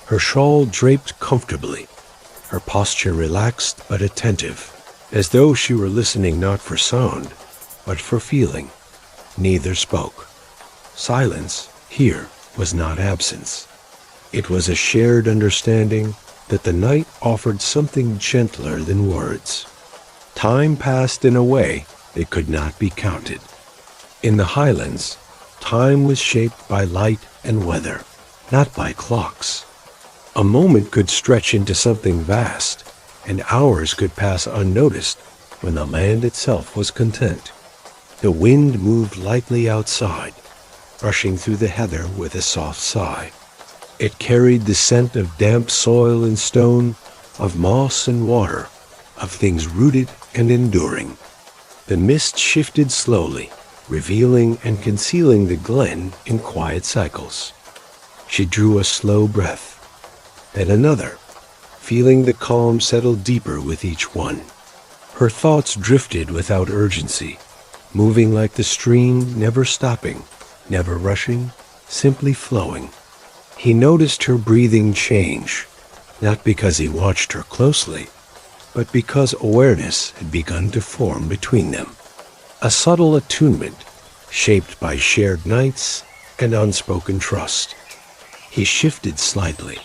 A: her shawl draped comfortably, her posture relaxed but attentive, as though she were listening not for sound, but for feeling. Neither spoke. Silence here was not absence. It was a shared understanding that the night offered something gentler than words. Time passed in a way that could not be counted. In the Highlands, time was shaped by light and weather, not by clocks. A moment could stretch into something vast, and hours could pass unnoticed when the land itself was content. The wind moved lightly outside, rushing through the heather with a soft sigh. It carried the scent of damp soil and stone, of moss and water, of things rooted and enduring. The mist shifted slowly, revealing and concealing the glen in quiet cycles. She drew a slow breath, then another, feeling the calm settle deeper with each one. Her thoughts drifted without urgency, moving like the stream, never stopping, never rushing, simply flowing. He noticed her breathing change, not because he watched her closely, but because awareness had begun to form between them. A subtle attunement, shaped by shared nights and unspoken trust. He shifted slightly,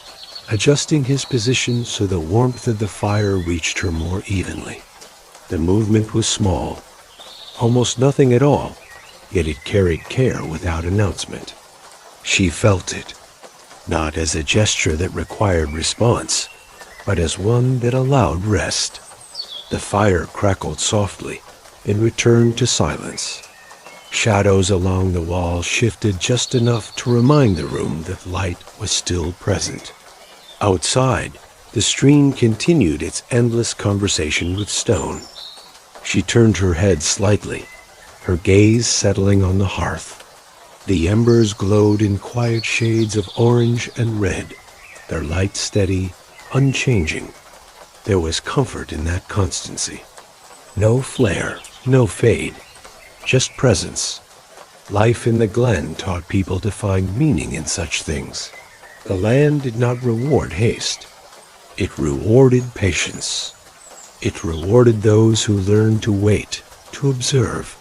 A: adjusting his position so the warmth of the fire reached her more evenly. The movement was small, almost nothing at all, yet it carried care without announcement. She felt it, not as a gesture that required response, but as one that allowed rest. The fire crackled softly and returned to silence. Shadows along the wall shifted just enough to remind the room that light was still present. Outside, the stream continued its endless conversation with stone. She turned her head slightly, her gaze settling on the hearth. The embers glowed in quiet shades of orange and red, their light steady, unchanging. There was comfort in that constancy. No flare, no fade, just presence. Life in the glen taught people to find meaning in such things. The land did not reward haste. It rewarded patience. It rewarded those who learned to wait, to observe,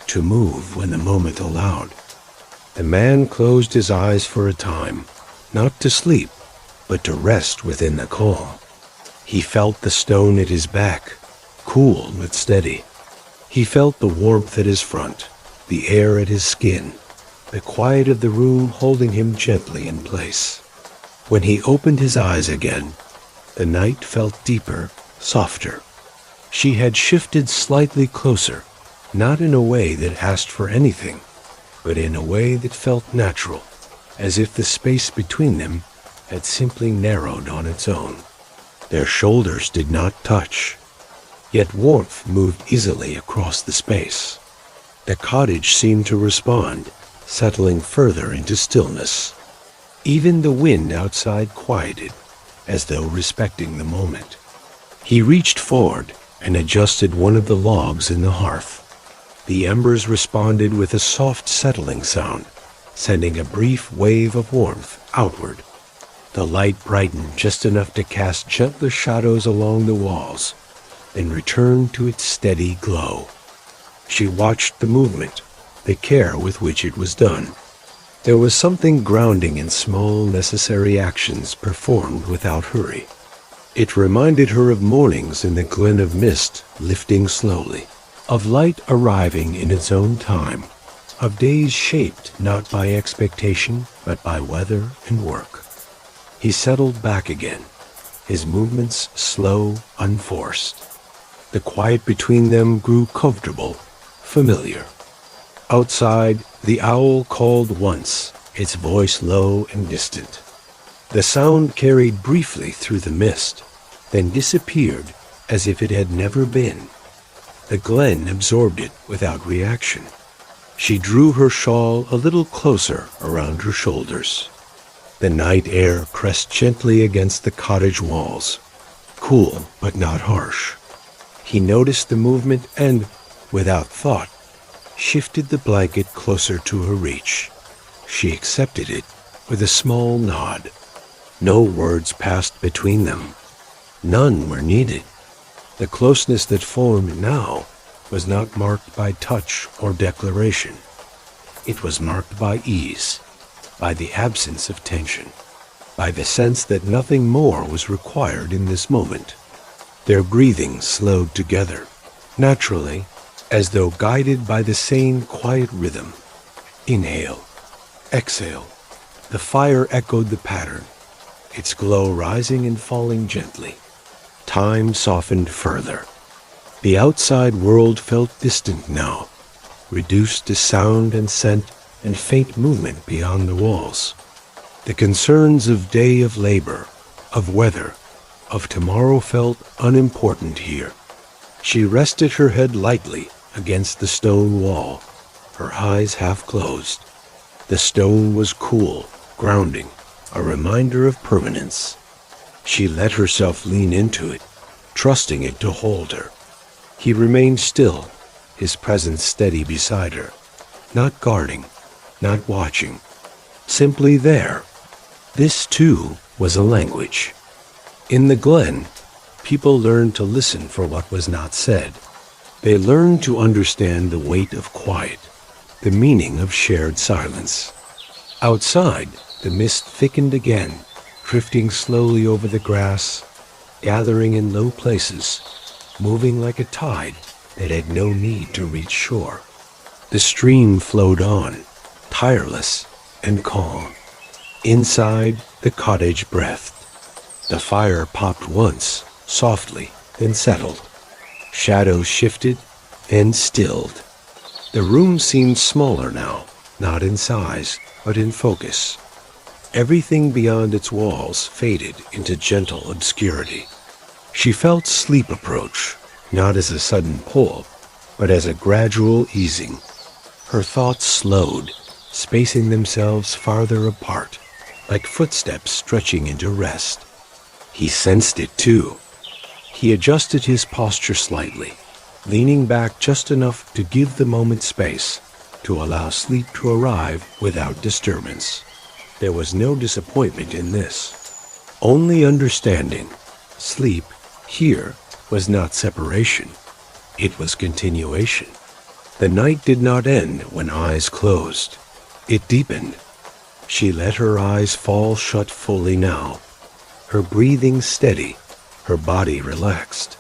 A: to move when the moment allowed. The man closed his eyes for a time, not to sleep, but to rest within the calm. He felt the stone at his back, cool but steady. He felt the warmth at his front, the air at his skin, the quiet of the room holding him gently in place. When he opened his eyes again, the night felt deeper, softer. She had shifted slightly closer, not in a way that asked for anything, but in a way that felt natural, as if the space between them had simply narrowed on its own. Their shoulders did not touch, yet warmth moved easily across the space. The cottage seemed to respond, settling further into stillness. Even the wind outside quieted, as though respecting the moment. He reached forward and adjusted one of the logs in the hearth. The embers responded with a soft settling sound, sending a brief wave of warmth outward. The light brightened just enough to cast gentler shadows along the walls, then returned to its steady glow. She watched the movement, the care with which it was done. There was something grounding in small, necessary actions performed without hurry. It reminded her of mornings in the glen of mist lifting slowly, of light arriving in its own time, of days shaped not by expectation but by weather and work. He settled back again, his movements slow, unforced. The quiet between them grew comfortable, familiar. Outside, the owl called once, its voice low and distant. The sound carried briefly through the mist, then disappeared as if it had never been. The glen absorbed it without reaction. She drew her shawl a little closer around her shoulders. The night air pressed gently against the cottage walls, cool but not harsh. He noticed the movement and, without thought, shifted the blanket closer to her reach. She accepted it with a small nod. No words passed between them. None were needed. The closeness that formed now was not marked by touch or declaration. It was marked by ease, by the absence of tension, by the sense that nothing more was required in this moment. Their breathing slowed together, naturally, as though guided by the same quiet rhythm. Inhale, exhale, The fire echoed the pattern, its glow rising and falling gently. Time softened further. The outside world felt distant now, reduced to sound and scent and faint movement beyond the walls. The concerns of day of labor, of weather, of tomorrow felt unimportant here. She rested her head lightly against the stone wall, her eyes half closed. The stone was cool, grounding, a reminder of permanence. She let herself lean into it, trusting it to hold her. He remained still, his presence steady beside her, not guarding, not watching, simply there. This, too, was a language. In the glen, people learned to listen for what was not said. They learned to understand the weight of quiet, the meaning of shared silence. Outside, the mist thickened again, drifting slowly over the grass, gathering in low places, moving like a tide that had no need to reach shore. The stream flowed on, tireless and calm. Inside, the cottage breathed. The fire popped once, softly, then settled. Shadows shifted and stilled. The room seemed smaller now, not in size, but in focus. Everything beyond its walls faded into gentle obscurity. She felt sleep approach, not as a sudden pull, but as a gradual easing. Her thoughts slowed, spacing themselves farther apart, like footsteps stretching into rest. He sensed it too. He adjusted his posture slightly, leaning back just enough to give the moment space, to allow sleep to arrive without disturbance. There was no disappointment in this, only understanding. Sleep, here, was not separation. It was continuation. The night did not end when eyes closed. It deepened. She let her eyes fall shut fully now, her breathing steady, her body relaxed.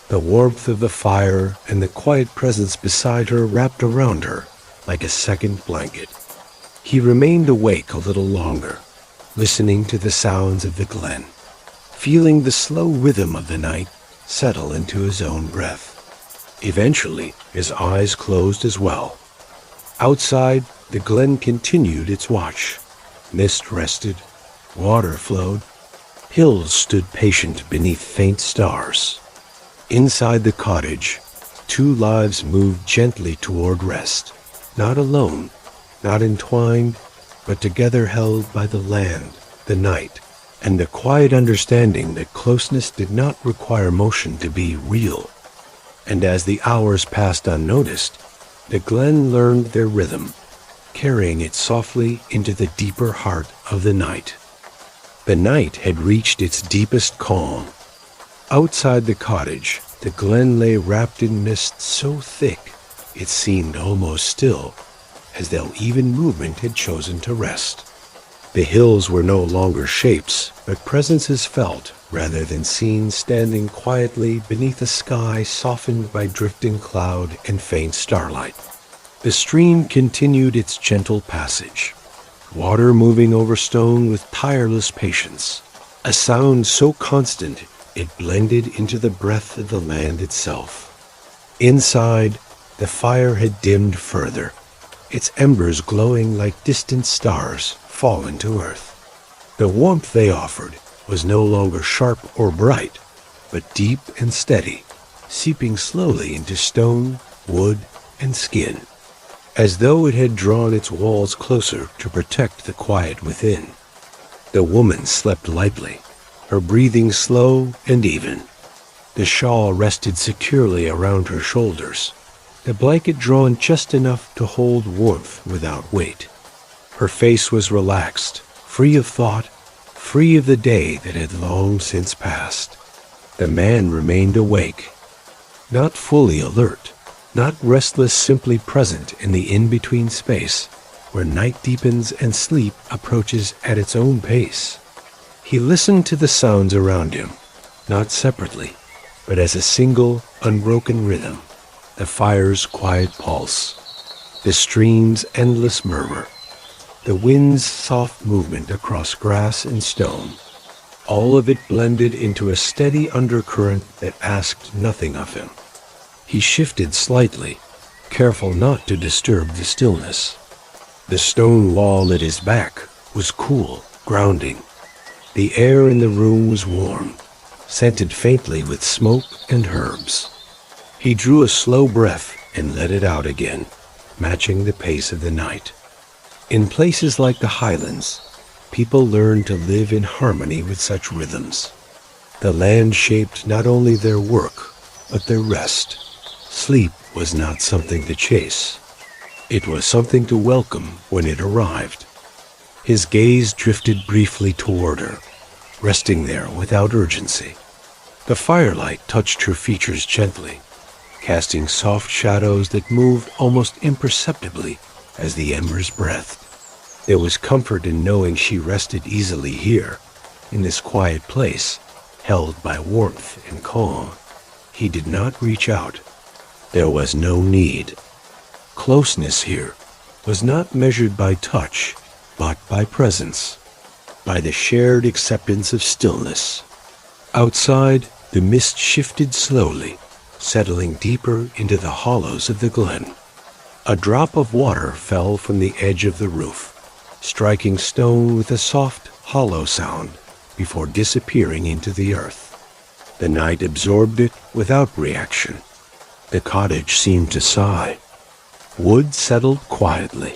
A: The warmth of the fire and the quiet presence beside her wrapped around her like a second blanket. He remained awake a little longer, listening to the sounds of the glen, feeling the slow rhythm of the night settle into his own breath. Eventually, his eyes closed as well. Outside, the glen continued its watch. Mist rested, water flowed, hills stood patient beneath faint stars. Inside the cottage, two lives moved gently toward rest, not alone, not entwined, but together held by the land, the night, and the quiet understanding that closeness did not require motion to be real. And as the hours passed unnoticed, the glen learned their rhythm, carrying it softly into the deeper heart of the night. The night had reached its deepest calm. Outside the cottage, the glen lay wrapped in mist so thick it seemed almost still, as though even movement had chosen to rest. The hills were no longer shapes, but presences felt rather than seen, standing quietly beneath a sky softened by drifting cloud and faint starlight. The stream continued its gentle passage, water moving over stone with tireless patience, a sound so constant it blended into the breath of the land itself. Inside, the fire had dimmed further, its embers glowing like distant stars fallen to earth. The warmth they offered was no longer sharp or bright, but deep and steady, seeping slowly into stone, wood, and skin, as though it had drawn its walls closer to protect the quiet within. The woman slept lightly, her breathing slow and even. The shawl rested securely around her shoulders, the blanket drawn just enough to hold warmth without weight. Her face was relaxed, free of thought, free of the day that had long since passed. The man remained awake, not fully alert, not restless, simply present in the in-between space where night deepens and sleep approaches at its own pace. He listened to the sounds around him, not separately, but as a single, unbroken rhythm. The fire's quiet pulse, the stream's endless murmur, the wind's soft movement across grass and stone. All of it blended into a steady undercurrent that asked nothing of him. He shifted slightly, careful not to disturb the stillness. The stone wall at his back was cool, grounding. The air in the room was warm, scented faintly with smoke and herbs. He drew a slow breath and let it out again, matching the pace of the night. In places like the Highlands, people learn to live in harmony with such rhythms. The land shaped not only their work, but their rest. Sleep was not something to chase. It was something to welcome when it arrived. His gaze drifted briefly toward her, resting there without urgency. The firelight touched her features gently, casting soft shadows that moved almost imperceptibly as the embers breathed. There was comfort in knowing she rested easily here, in this quiet place, held by warmth and calm. He did not reach out. There was no need. Closeness here was not measured by touch, but by presence, by the shared acceptance of stillness. Outside, the mist shifted slowly, settling deeper into the hollows of the glen. A drop of water fell from the edge of the roof, striking stone with a soft, hollow sound before disappearing into the earth. The night absorbed it without reaction. The cottage seemed to sigh. Wood settled quietly.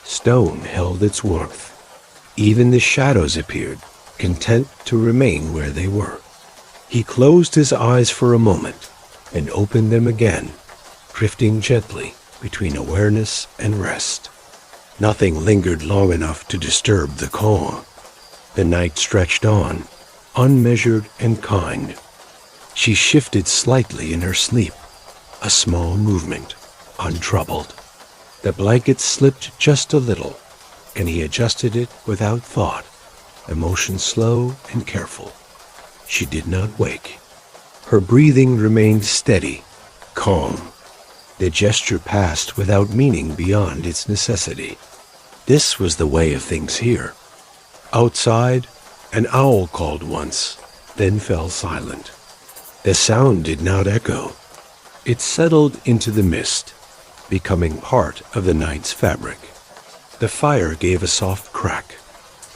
A: Stone held its warmth. Even the shadows appeared, content to remain where they were. He closed his eyes for a moment and opened them again, drifting gently between awareness and rest. Nothing lingered long enough to disturb the calm. The night stretched on, unmeasured and kind. She shifted slightly in her sleep, a small movement, untroubled. The blanket slipped just a little, and he adjusted it without thought, emotion slow and careful. She did not wake. Her breathing remained steady, calm. The gesture passed without meaning beyond its necessity. This was the way of things here. Outside, an owl called once, then fell silent. The sound did not echo. It settled into the mist, becoming part of the night's fabric. The fire gave a soft crack,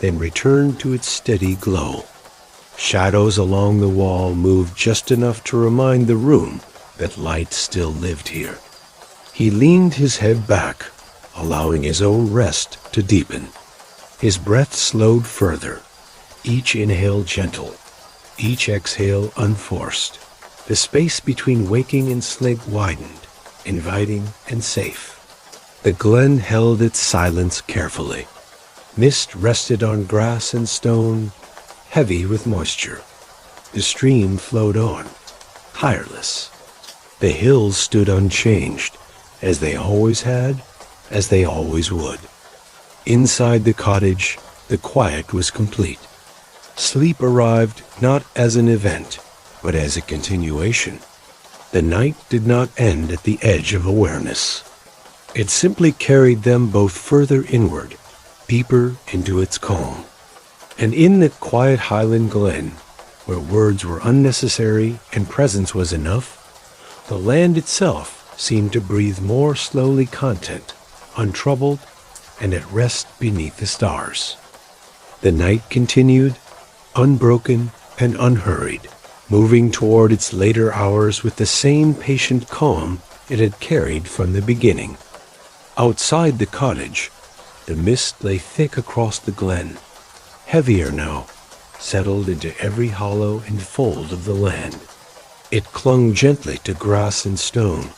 A: then returned to its steady glow. Shadows along the wall moved just enough to remind the room that light still lived here. He leaned his head back, allowing his own rest to deepen. His breath slowed further, each inhale gentle, each exhale unforced. The space between waking and sleep widened, inviting and safe. The glen held its silence carefully. Mist rested on grass and stone, heavy with moisture. The stream flowed on, tireless. The hills stood unchanged, as they always had, as they always would. Inside the cottage, the quiet was complete. Sleep arrived not as an event, but as a continuation. The night did not end at the edge of awareness. It simply carried them both further inward, deeper into its calm. And in the quiet Highland Glen, where words were unnecessary and presence was enough, the land itself seemed to breathe more slowly content, untroubled and at rest beneath the stars. The night continued, unbroken and unhurried, moving toward its later hours with the same patient calm it had carried from the beginning. Outside the cottage, the mist lay thick across the glen, heavier now, settled into every hollow and fold of the land. It clung gently to grass and stone,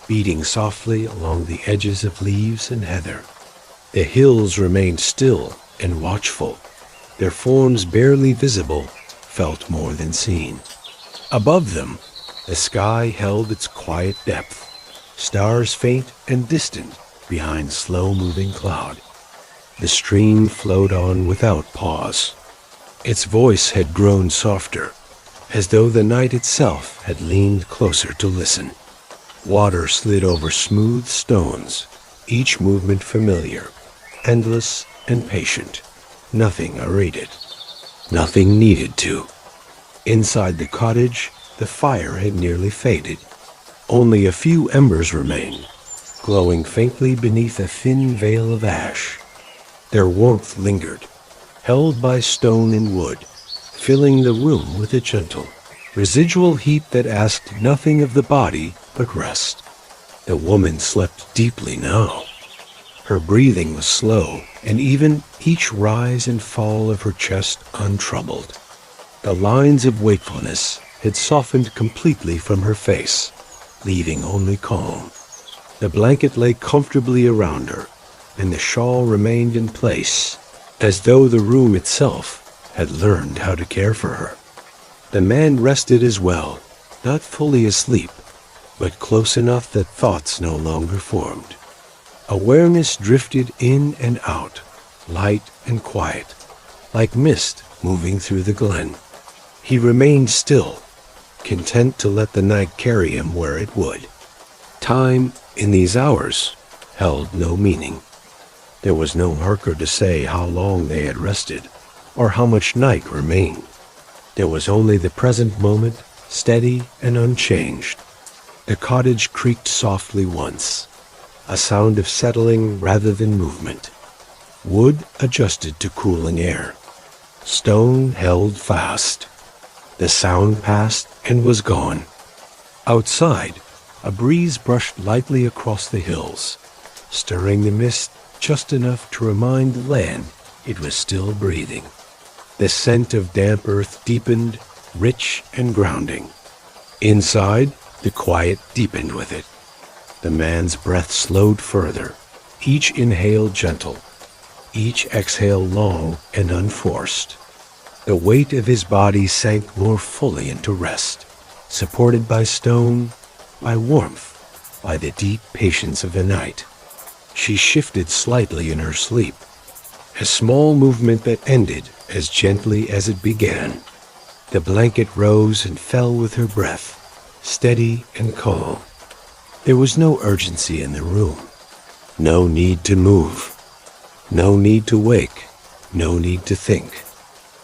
A: beating softly along the edges of leaves and heather. The hills remained still and watchful, their forms barely visible, felt more than seen. Above them, the sky held its quiet depth, stars faint and distant behind slow-moving cloud. The stream flowed on without pause. Its voice had grown softer, as though the night itself had leaned closer to listen. Water slid over smooth stones, each movement familiar, endless and patient. Nothing awaited. Nothing needed to. Inside the cottage, the fire had nearly faded. Only a few embers remained, glowing faintly beneath a thin veil of ash. Their warmth lingered, held by stone and wood, filling the room with a gentle, residual heat that asked nothing of the body but rest. The woman slept deeply now. Her breathing was slow, and even each rise and fall of her chest untroubled. The lines of wakefulness had softened completely from her face, leaving only calm. The blanket lay comfortably around her, and the shawl remained in place, as though the room itself had learned how to care for her. The man rested as well, not fully asleep, but close enough that thoughts no longer formed. Awareness drifted in and out, light and quiet, like mist moving through the glen. He remained still, content to let the night carry him where it would. Time, in these hours, held no meaning. There was no marker to say how long they had rested, or how much night remained. There was only the present moment, steady and unchanged. The cottage creaked softly once, a sound of settling rather than movement. Wood adjusted to cooling air. Stone held fast. The sound passed and was gone. Outside, a breeze brushed lightly across the hills, stirring the mist just enough to remind the land it was still breathing. The scent of damp earth deepened, rich and grounding. Inside, the quiet deepened with it. The man's breath slowed further, each inhale gentle, each exhale long and unforced. The weight of his body sank more fully into rest, supported by stone, by warmth, by the deep patience of the night. She shifted slightly in her sleep, a small movement that ended as gently as it began. The blanket rose and fell with her breath, steady and calm. There was no urgency in the room, no need to move, no need to wake, no need to think.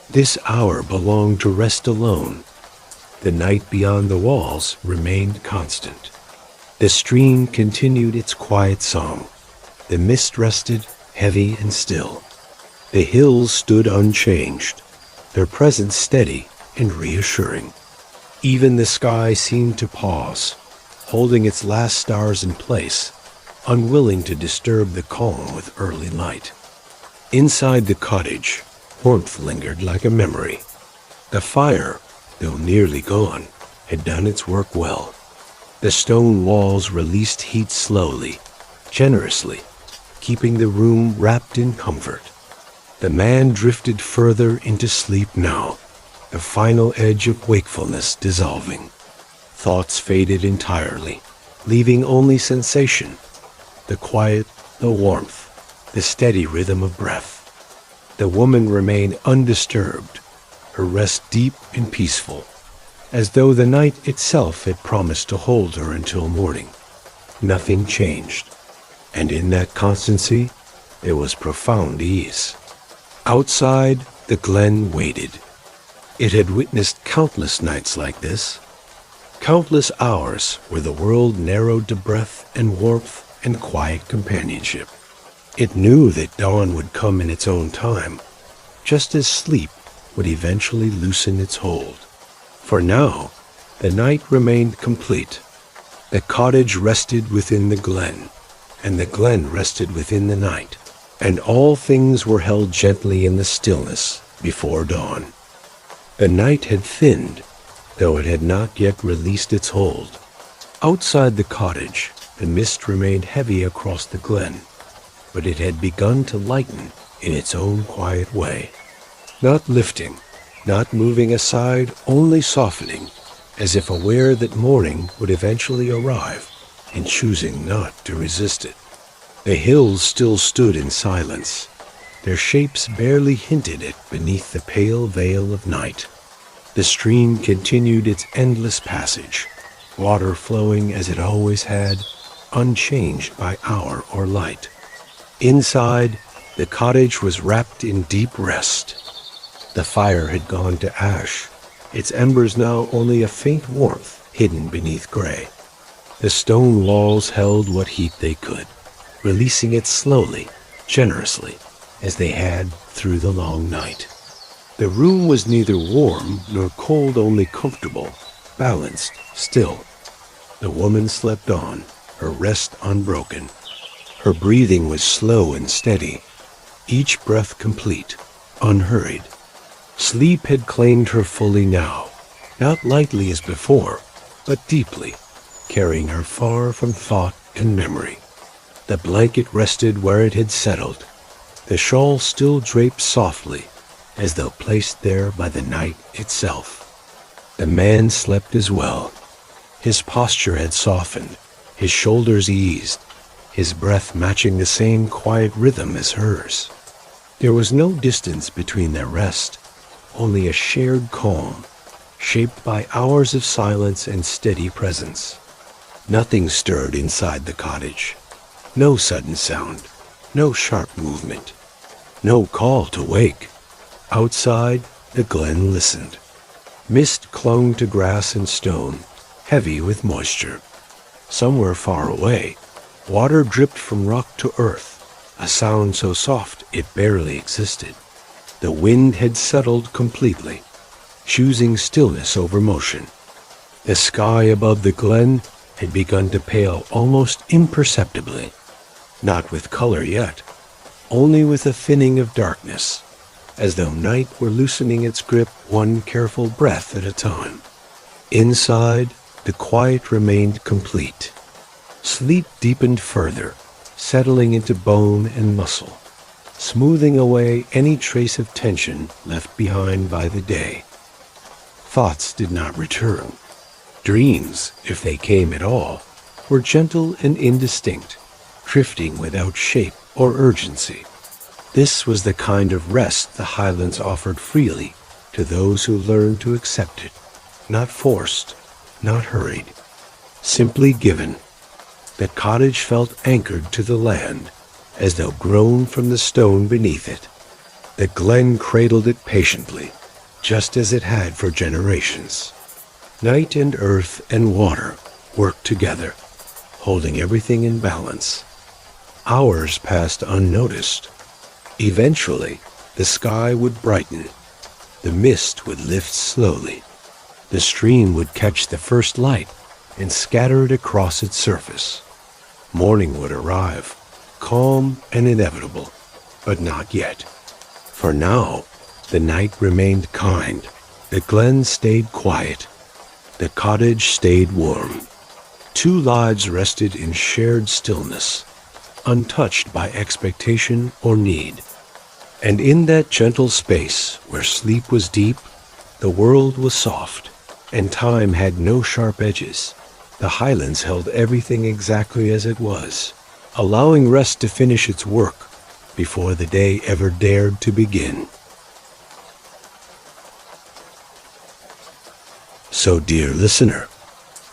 A: This hour belonged to rest alone. The night beyond the walls remained constant. The stream continued its quiet song. The mist rested, heavy and still. The hills stood unchanged, their presence steady and reassuring. Even the sky seemed to pause, holding its last stars in place, unwilling to disturb the calm with early light. Inside the cottage, warmth lingered like a memory. The fire, though nearly gone, had done its work well. The stone walls released heat slowly, generously, keeping the room wrapped in comfort. The man drifted further into sleep now, the final edge of wakefulness dissolving. Thoughts faded entirely, leaving only sensation, the quiet, the warmth, the steady rhythm of breath. The woman remained undisturbed, her rest deep and peaceful, as though the night itself had promised to hold her until morning. Nothing changed, and in that constancy there was profound ease. Outside, the glen waited. It had witnessed countless nights like this, countless hours where the world narrowed to breath and warmth and quiet companionship. It knew that dawn would come in its own time, just as sleep would eventually loosen its hold. For now, the night remained complete. The cottage rested within the glen, and the glen rested within the night, and all things were held gently in the stillness before dawn. The night had thinned, though it had not yet released its hold. Outside the cottage, the mist remained heavy across the glen, but it had begun to lighten in its own quiet way. Not lifting, not moving aside, only softening, as if aware that morning would eventually arrive, and choosing not to resist it. The hills still stood in silence, their shapes barely hinted at beneath the pale veil of night. The stream continued its endless passage, water flowing as it always had, unchanged by hour or light. Inside, The cottage was wrapped in deep rest. The fire had gone to ash, its embers now only a faint warmth hidden beneath gray. The stone walls held what heat they could, releasing it slowly, generously, as they had through the long night. The room was neither warm nor cold, only comfortable, balanced, still. The woman slept on, her rest unbroken. Her breathing was slow and steady, each breath complete, unhurried. Sleep had claimed her fully now, not lightly as before, but deeply, carrying her far from thought and memory. The blanket rested where it had settled, the shawl still draped softly, as though placed there by the night itself. The man slept as well. His posture had softened, his shoulders eased, his breath matching the same quiet rhythm as hers. There was no distance between their rest, only a shared calm, shaped by hours of silence and steady presence. Nothing stirred inside the cottage. No sudden sound, no sharp movement, no call to wake. Outside, the glen listened. Mist clung to grass and stone, heavy with moisture. Somewhere far away, water dripped from rock to earth, a sound so soft it barely existed. The wind had settled completely, choosing stillness over motion. The sky above the glen had begun to pale almost imperceptibly, not with color yet, only with a thinning of darkness, as though night were loosening its grip one careful breath at a time. Inside, the quiet remained complete. Sleep deepened further, settling into bone and muscle, smoothing away any trace of tension left behind by the day. Thoughts did not return. Dreams, if they came at all, were gentle and indistinct, drifting without shape or urgency. This was the kind of rest the Highlands offered freely to those who learned to accept it, not forced, not hurried, simply given. The cottage felt anchored to the land, as though grown from the stone beneath it. The glen cradled it patiently, just as it had for generations. Night and earth and water worked together, holding everything in balance. Hours passed unnoticed. Eventually, the sky would brighten. The mist would lift slowly. The stream would catch the first light and scatter it across its surface. Morning would arrive, calm and inevitable, but not yet. For now, the night remained kind. The glen stayed quiet. The cottage stayed warm. Two lives rested in shared stillness, untouched by expectation or need. And in that gentle space where sleep was deep, the world was soft, and time had no sharp edges. The Highlands held everything exactly as it was, allowing rest to finish its work before the day ever dared to begin. So, dear listener,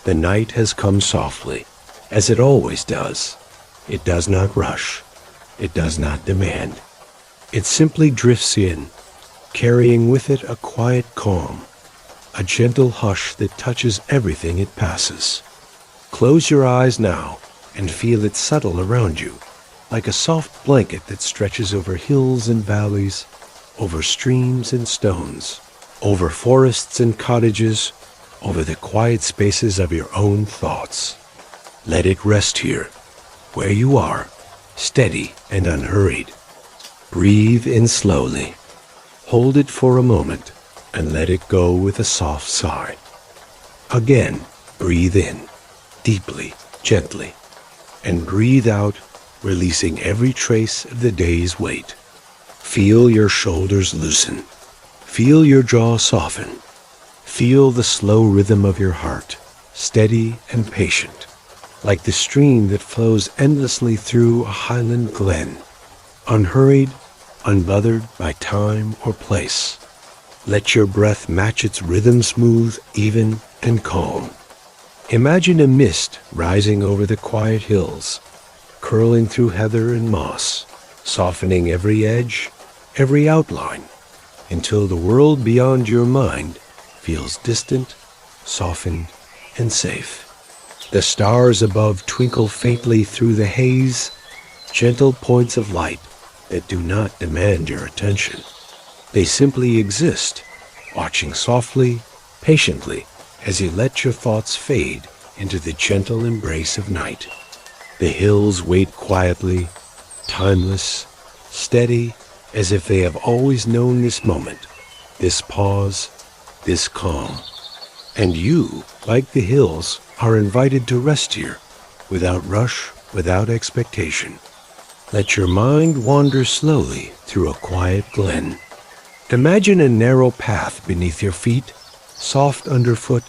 A: the night has come softly, as it always does. It does not rush. It does not demand. It simply drifts in, carrying with it a quiet calm, a gentle hush that touches everything it passes. Close your eyes now and feel it settle around you, like a soft blanket that stretches over hills and valleys, over streams and stones, over forests and cottages, over the quiet spaces of your own thoughts. Let it rest here, where you are, steady and unhurried. Breathe in slowly. Hold it for a moment and let it go with a soft sigh. Again, breathe in, deeply, gently, and breathe out, releasing every trace of the day's weight. Feel your shoulders loosen. Feel your jaw soften. Feel the slow rhythm of your heart, steady and patient, like the stream that flows endlessly through a Highland Glen, unhurried, unbothered by time or place. Let your breath match its rhythm, smooth, even, and calm. Imagine a mist rising over the quiet hills, curling through heather and moss, softening every edge, every outline, until the world beyond your mind feels distant, softened, and safe. The stars above twinkle faintly through the haze, gentle points of light that do not demand your attention. They simply exist, watching softly, patiently, as you let your thoughts fade into the gentle embrace of night. The hills wait quietly, timeless, steady, as if they have always known this moment, this pause, this calm. And you, like the hills, are invited to rest here, without rush, without expectation. Let your mind wander slowly through a quiet glen. Imagine a narrow path beneath your feet, soft underfoot,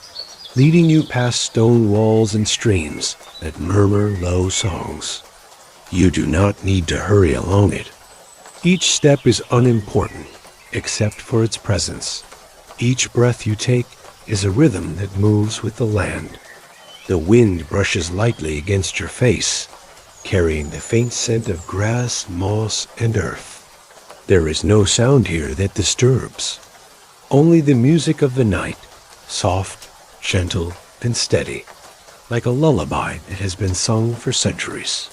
A: leading you past stone walls and streams that murmur low songs. You do not need to hurry along it. Each step is unimportant, except for its presence. Each breath you take is a rhythm that moves with the land. The wind brushes lightly against your face, carrying the faint scent of grass, moss, and earth. There is no sound here that disturbs. Only the music of the night, soft, gentle, and steady, like a lullaby that has been sung for centuries.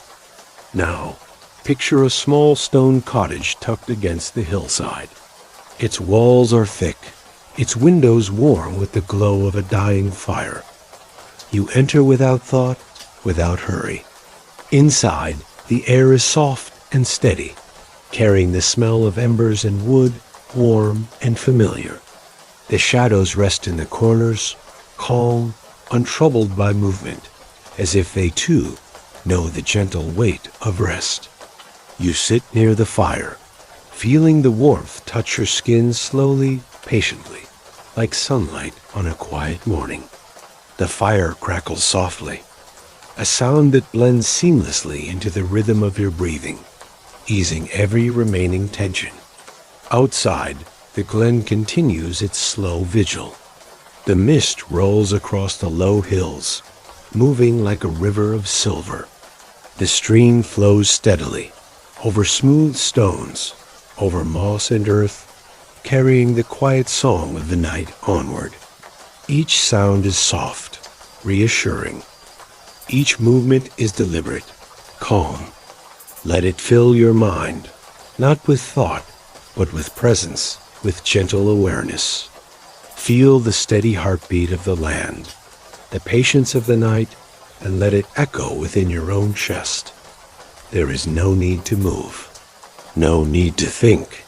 A: Now, picture a small stone cottage tucked against the hillside. Its walls are thick, its windows warm with the glow of a dying fire. You enter without thought, without hurry. Inside, the air is soft and steady, carrying the smell of embers and wood, warm and familiar. The shadows rest in the corners, calm, untroubled by movement, as if they too know the gentle weight of rest. You sit near the fire, feeling the warmth touch your skin slowly, patiently, like sunlight on a quiet morning. The fire crackles softly, a sound that blends seamlessly into the rhythm of your breathing, easing every remaining tension. Outside, the glen continues its slow vigil. The mist rolls across the low hills, moving like a river of silver. The stream flows steadily, over smooth stones, over moss and earth, carrying the quiet song of the night onward. Each sound is soft, reassuring. Each movement is deliberate, calm. Let it fill your mind, not with thought, but with presence, with gentle awareness. Feel the steady heartbeat of the land, the patience of the night, and let it echo within your own chest. There is no need to move, no need to think,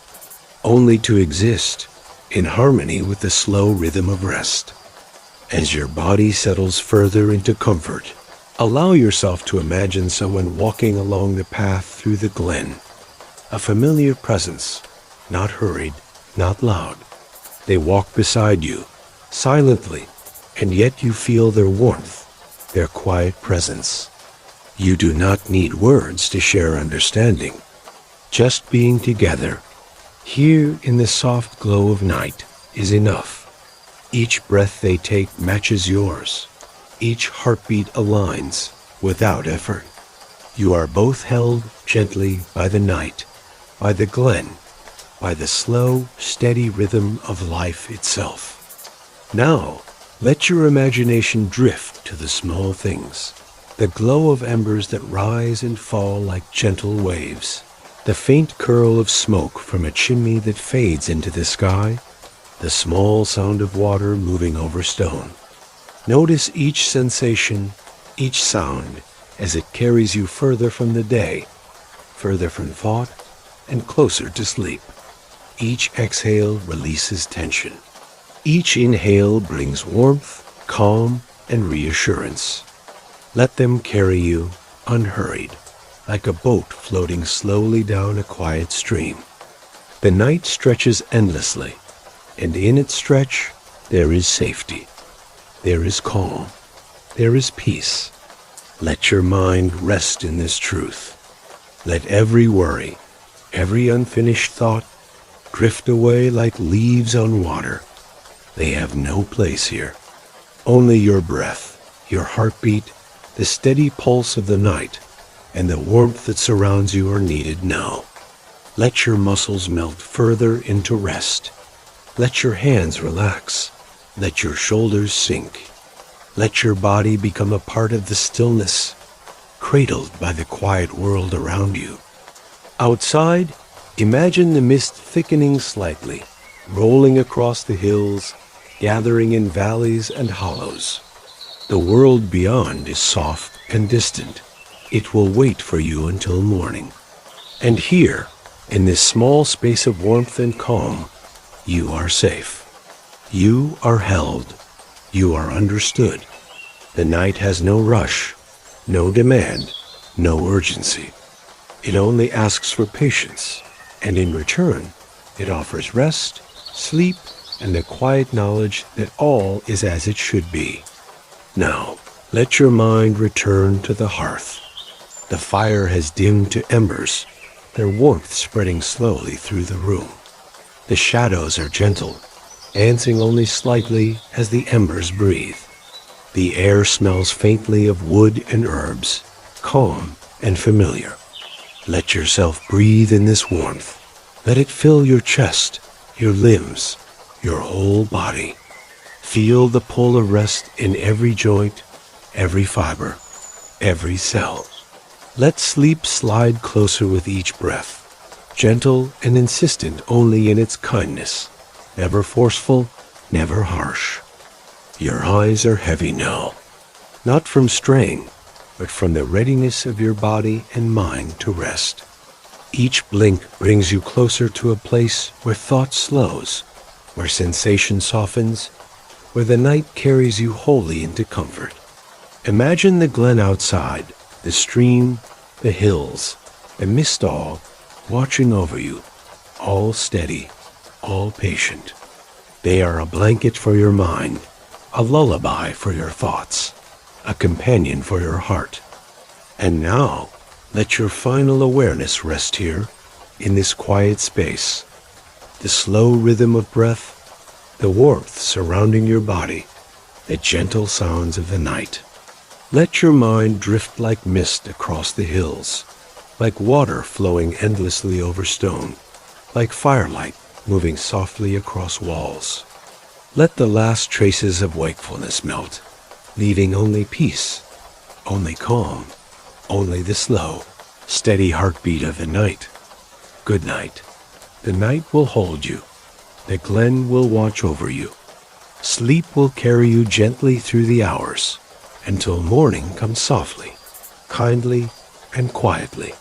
A: only to exist in harmony with the slow rhythm of rest. As your body settles further into comfort, allow yourself to imagine someone walking along the path through the glen, a familiar presence, not hurried, not loud. They walk beside you, silently, and yet you feel their warmth, their quiet presence. You do not need words to share understanding. Just being together, here in the soft glow of night, is enough. Each breath they take matches yours. Each heartbeat aligns without effort. You are both held gently by the night, by the glen, by the slow, steady rhythm of life itself. Now, let your imagination drift to the small things, the glow of embers that rise and fall like gentle waves, the faint curl of smoke from a chimney that fades into the sky, the small sound of water moving over stone. Notice each sensation, each sound, as it carries you further from the day, further from thought, and closer to sleep. Each exhale releases tension. Each inhale brings warmth, calm, and reassurance. Let them carry you, unhurried, like a boat floating slowly down a quiet stream. The night stretches endlessly, and in its stretch there is safety. There is calm. There is peace. Let your mind rest in this truth. Let every worry, every unfinished thought, drift away like leaves on water. They have no place here. Only your breath, your heartbeat, the steady pulse of the night, and the warmth that surrounds you are needed now. Let your muscles melt further into rest. Let your hands relax. Let your shoulders sink. Let your body become a part of the stillness, cradled by the quiet world around you. Outside, imagine the mist thickening slightly, rolling across the hills, gathering in valleys and hollows. The world beyond is soft and distant. It will wait for you until morning. And here, in this small space of warmth and calm, you are safe. You are held. You are understood. The night has no rush, no demand, no urgency. It only asks for patience, and in return, it offers rest, sleep, and the quiet knowledge that all is as it should be. Now, let your mind return to the hearth. The fire has dimmed to embers, their warmth spreading slowly through the room. The shadows are gentle, dancing only slightly as the embers breathe. The air smells faintly of wood and herbs, calm and familiar. Let yourself breathe in this warmth. Let it fill your chest, your limbs, your whole body. Feel the pull of rest in every joint, every fiber, every cell. Let sleep slide closer with each breath, gentle and insistent only in its kindness, never forceful, never harsh. Your eyes are heavy now, not from straying, but from the readiness of your body and mind to rest. Each blink brings you closer to a place where thought slows, where sensation softens, where the night carries you wholly into comfort. Imagine the glen outside, the stream, the hills, the mist all watching over you, all steady, all patient. They are a blanket for your mind, a lullaby for your thoughts, a companion for your heart. And now, let your final awareness rest here, in this quiet space. The slow rhythm of breath, the warmth surrounding your body, the gentle sounds of the night. Let your mind drift like mist across the hills, like water flowing endlessly over stone, like firelight moving softly across walls. Let the last traces of wakefulness melt, leaving only peace, only calm, only the slow, steady heartbeat of the night. Good night. The night will hold you. The glen will watch over you. Sleep will carry you gently through the hours, until morning comes softly, kindly, and quietly.